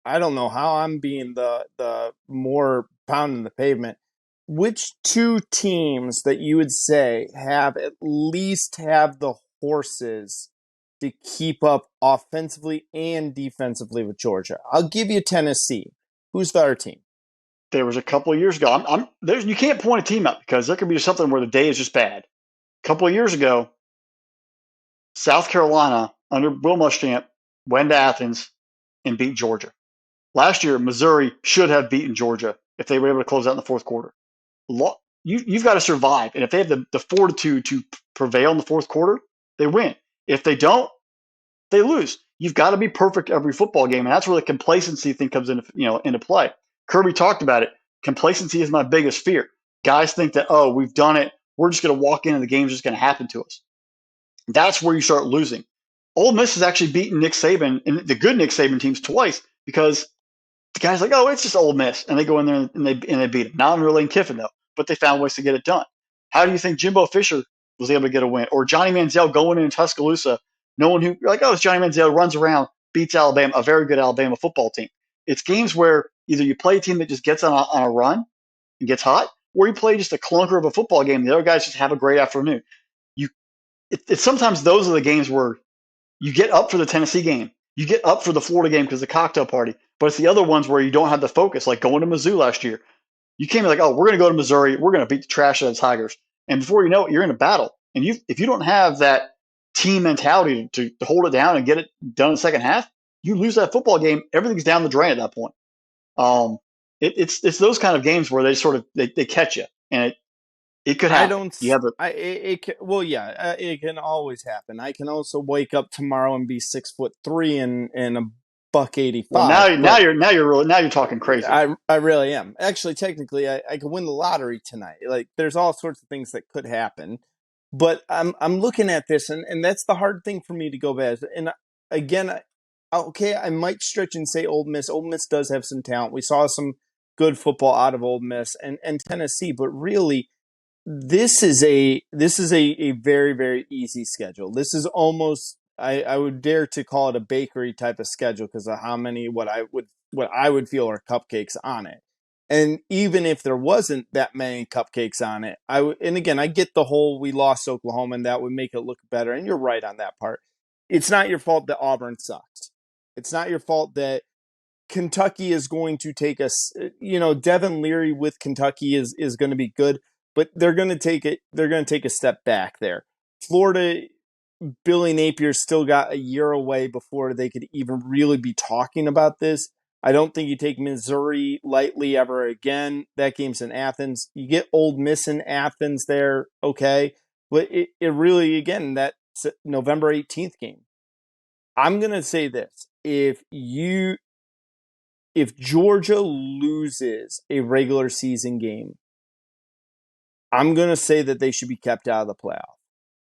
I don't know how I'm being the more pounding the pavement. Which 2 teams that you would say have at least have the horses to keep up offensively and defensively with Georgia? I'll give you Tennessee. Who's the other team? There was a couple of years ago. You can't point a team out, because there could be something where the day is just bad. A couple of years ago, South Carolina under Will Muschamp went to Athens and beat Georgia. Last year, Missouri should have beaten Georgia if they were able to close out in the fourth quarter. You've got to survive. And if they have the fortitude to prevail in the fourth quarter, they win. If they don't, they lose. You've got to be perfect every football game. And that's where the complacency thing comes into play. Kirby talked about it. Complacency is my biggest fear. Guys think that, oh, we've done it. We're just going to walk in and the game's just going to happen to us. That's where you start losing. Ole Miss has actually beaten Nick Saban and the good Nick Saban teams twice because the guy's like, oh, it's just Ole Miss. And they go in there and they beat him. Not under Lane Kiffin, though, but they found ways to get it done. How do you think Jimbo Fisher was able to get a win? Or Johnny Manziel going in Tuscaloosa, knowing who, you're like, oh, it's Johnny Manziel, runs around, beats Alabama, a very good Alabama football team. It's games where either you play a team that just gets on a run and gets hot, or you play just a clunker of a football game. The other guys just have a great afternoon. It's sometimes those are the games where you get up for the Tennessee game. You get up for the Florida game because of the cocktail party. But it's the other ones where you don't have the focus, like going to Mizzou last year. You came in like, oh, we're going to go to Missouri. We're going to beat the trash out of the Tigers. And before you know it, you're in a battle. And if you don't have that team mentality to hold it down and get it done in the second half, you lose that football game. Everything's down the drain at that point. It's those kind of games where they catch you. And it could happen. It can always happen. I can also wake up tomorrow and be 6'3" and a $185. Well, now you're talking crazy. I really am. Actually, technically, I could win the lottery tonight. Like, there's all sorts of things that could happen. But I'm looking at this, and that's the hard thing for me to go back. And again, I might stretch and say Ole Miss. Ole Miss does have some talent. We saw some good football out of Ole Miss and Tennessee, but really, this is a very, very easy schedule. This is almost, I would dare to call it a bakery type of schedule because of how many what I would feel are cupcakes on it. And even if there wasn't that many cupcakes on it, and again, I get the whole we lost Oklahoma and that would make it look better. And you're right on that part. It's not your fault that Auburn sucks. It's not your fault that Kentucky is going to take us. Devin Leary with Kentucky is going to be good. But they're going to take it. They're going to take a step back there. Florida, Billy Napier still got a year away before they could even really be talking about this. I don't think you take Missouri lightly ever again. That game's in Athens. You get Ole Miss in Athens there, okay. But it really, again, that's November 18th game. I'm going to say this. If Georgia loses a regular season game, I'm going to say that they should be kept out of the playoff.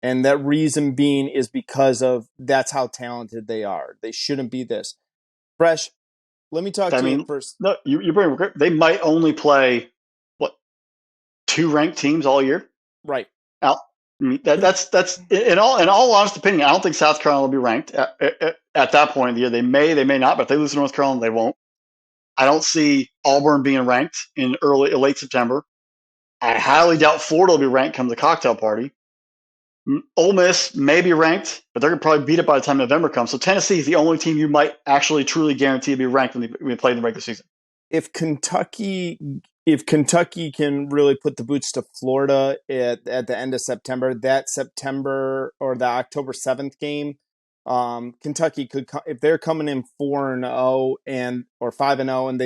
And that reason being is because of that's how talented they are. They shouldn't be this. Fresh, let me talk to you first. No, you bring they might only play, 2 ranked teams all year? Right. That's in all honest opinion, I don't think South Carolina will be ranked at that point of the year. They may not, but if they lose to North Carolina, they won't. I don't see Auburn being ranked in late September. I highly doubt Florida will be ranked come the cocktail party. Ole Miss may be ranked, but they're going to probably beat it by the time November comes. So Tennessee is the only team you might actually truly guarantee to be ranked when we play in the regular season. If Kentucky can really put the boots to Florida at the end of September, that September or the October 7th game, Kentucky could, if they're coming in 4-0 or 5-0 and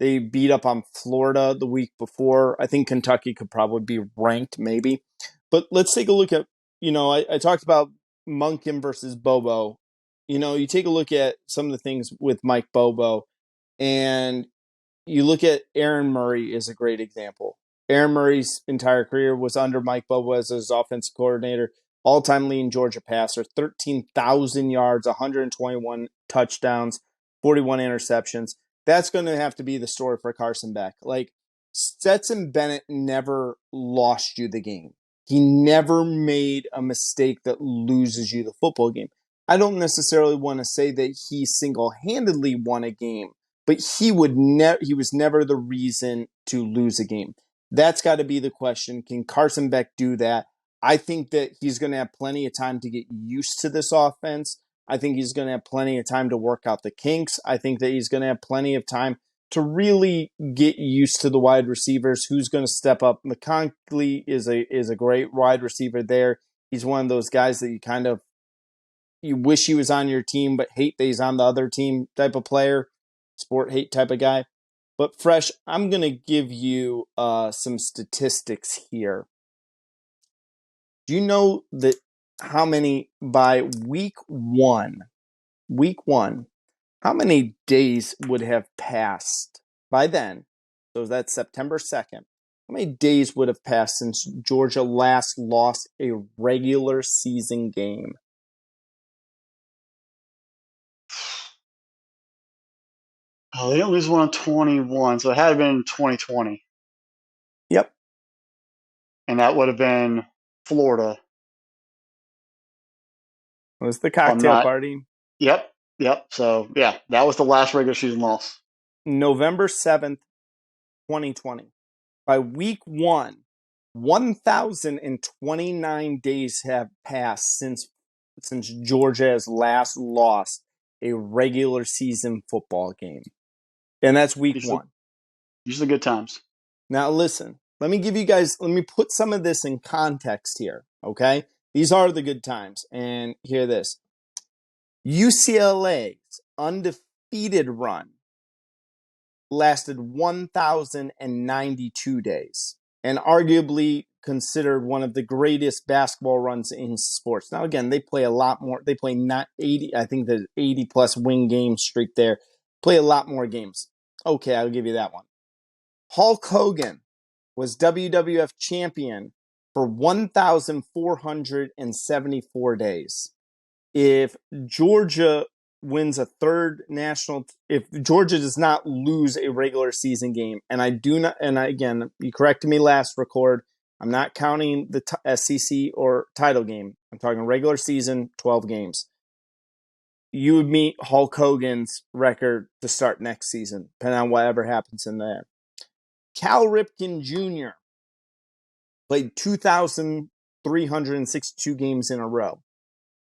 they beat up on Florida the week before, I think Kentucky could probably be ranked maybe. But let's take a look at, I talked about Monken versus Bobo. You take a look at some of the things with Mike Bobo, and you look at Aaron Murray is a great example. Aaron Murray's entire career was under Mike Bobo as his offensive coordinator, all-time leading Georgia passer, 13,000 yards, 121 touchdowns, 41 interceptions. That's going to have to be the story for Carson Beck. Like, Stetson Bennett never lost you the game. He never made a mistake that loses you the football game. I don't necessarily want to say that he single-handedly won a game, but he was never the reason to lose a game. That's got to be the question. Can Carson Beck do that? I think that he's going to have plenty of time to get used to this offense. I think he's going to have plenty of time to work out the kinks. I think that he's going to have plenty of time to really get used to the wide receivers. Who's going to step up? McConkley is a great wide receiver there. He's one of those guys that you wish he was on your team, but hate that he's on the other team type of player. sport hate type of guy. But Fresh, I'm going to give you some statistics here. Do you know that how many by week one, how many days would have passed by then? So that's September 2nd. How many days would have passed since Georgia last lost a regular season game? Oh, they didn't lose one in 21, so it had been 2020. Yep. And that would have been Florida. It was the If I'm cocktail not. party. Yep. So, yeah, that was the last regular season loss. November 7th, 2020. By week one, 1,029 days have passed since Georgia has last lost a regular season football game. And that's week one. These are the good times. Now listen, let me put some of this in context here, okay? These are the good times. And hear this. UCLA's undefeated run lasted 1,092 days and arguably considered one of the greatest basketball runs in sports. Now, again, they play a lot more. They play not 80, I think the 80-plus win game streak there. Play a lot more games. Okay, I'll give you that one. Hulk Hogan was WWF champion for 1,474 days. If Georgia wins a third national, if Georgia does not lose a regular season game, and again, you corrected me last record, I'm not counting the SEC or title game. I'm talking regular season, 12 games. You would meet Hulk Hogan's record to start next season, depending on whatever happens in there. Cal Ripken Jr. played 2,362 games in a row.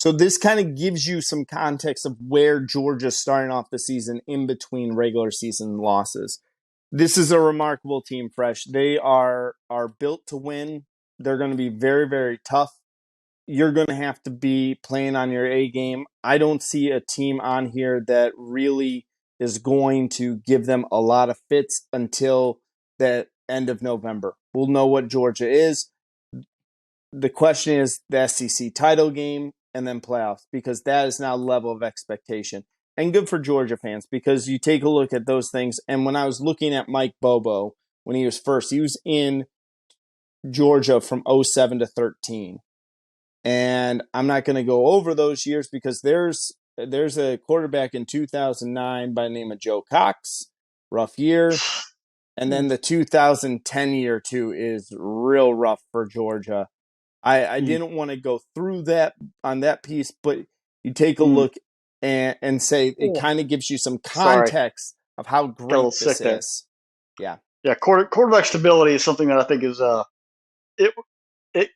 So this kind of gives you some context of where Georgia's starting off the season in between regular season losses. This is a remarkable team, Fresh. They are built to win. They're going to be very, very tough. You're going to have to be playing on your A game. I don't see a team on here that really is going to give them a lot of fits until the end of November. We'll know what Georgia is. The question is the SEC title game and then playoffs, because that is now level of expectation. And good for Georgia fans, because you take a look at those things. And when I was looking at Mike Bobo, when he was in Georgia from 07 to 13. And I'm not going to go over those years because there's a quarterback in 2009 by the name of Joe Cox, rough year. And then the 2010 year, too, is real rough for Georgia. I didn't want to go through that on that piece, but you take a look and say it kind of gives you some context of how great this is. Yeah. Yeah, quarterback stability is something that I think is it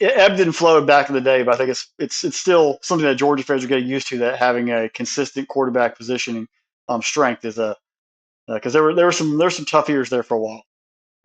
ebbed and flowed back in the day, but I think it's still something that Georgia fans are getting used to, that having a consistent quarterback positioning strength is because there were some tough years there for a while.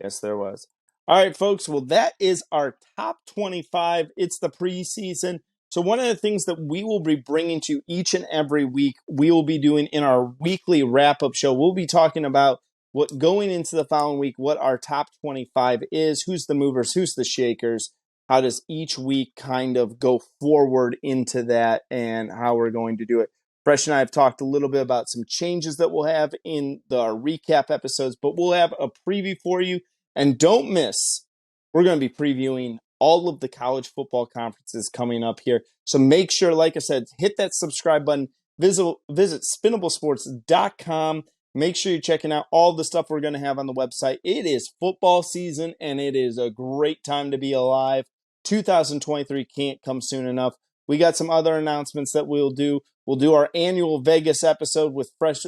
Yes, there was. All right, folks. Well, that is our top 25. It's the preseason. So one of the things that we will be bringing to each and every week, we will be doing in our weekly wrap-up show. We'll be talking about what going into the following week, what our top 25 is, who's the movers, who's the shakers, how does each week kind of go forward into that, and how we're going to do it. Fresh and I have talked a little bit about some changes that we'll have in our recap episodes, but we'll have a preview for you. And don't miss, we're going to be previewing all of the college football conferences coming up here. So make sure, like I said, hit that subscribe button. Visit spinablesports.com. Make sure you're checking out all the stuff we're going to have on the website. It is football season, and it is a great time to be alive. 2023 can't come soon enough. We got some other announcements that we'll do. We'll do our annual Vegas episode with Fresh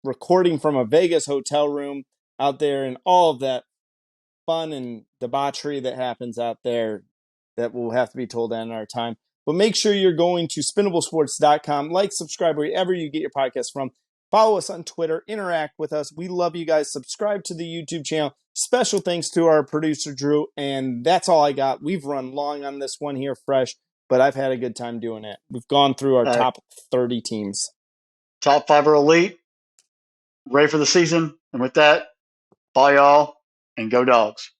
recording from a Vegas hotel room out there, and all of that fun and debauchery that happens out there that will have to be told at our time. But make sure you're going to spinablesports.com. Like, subscribe wherever you get your podcast from. Follow us on Twitter. Interact with us. We love you guys. Subscribe to the YouTube channel. Special thanks to our producer, Drew. And that's all I got. We've run long on this one here, Fresh, but I've had a good time doing it. We've gone through our top 30 teams. Top 5 are elite. ready for the season. And with that, bye, y'all, and go Dogs.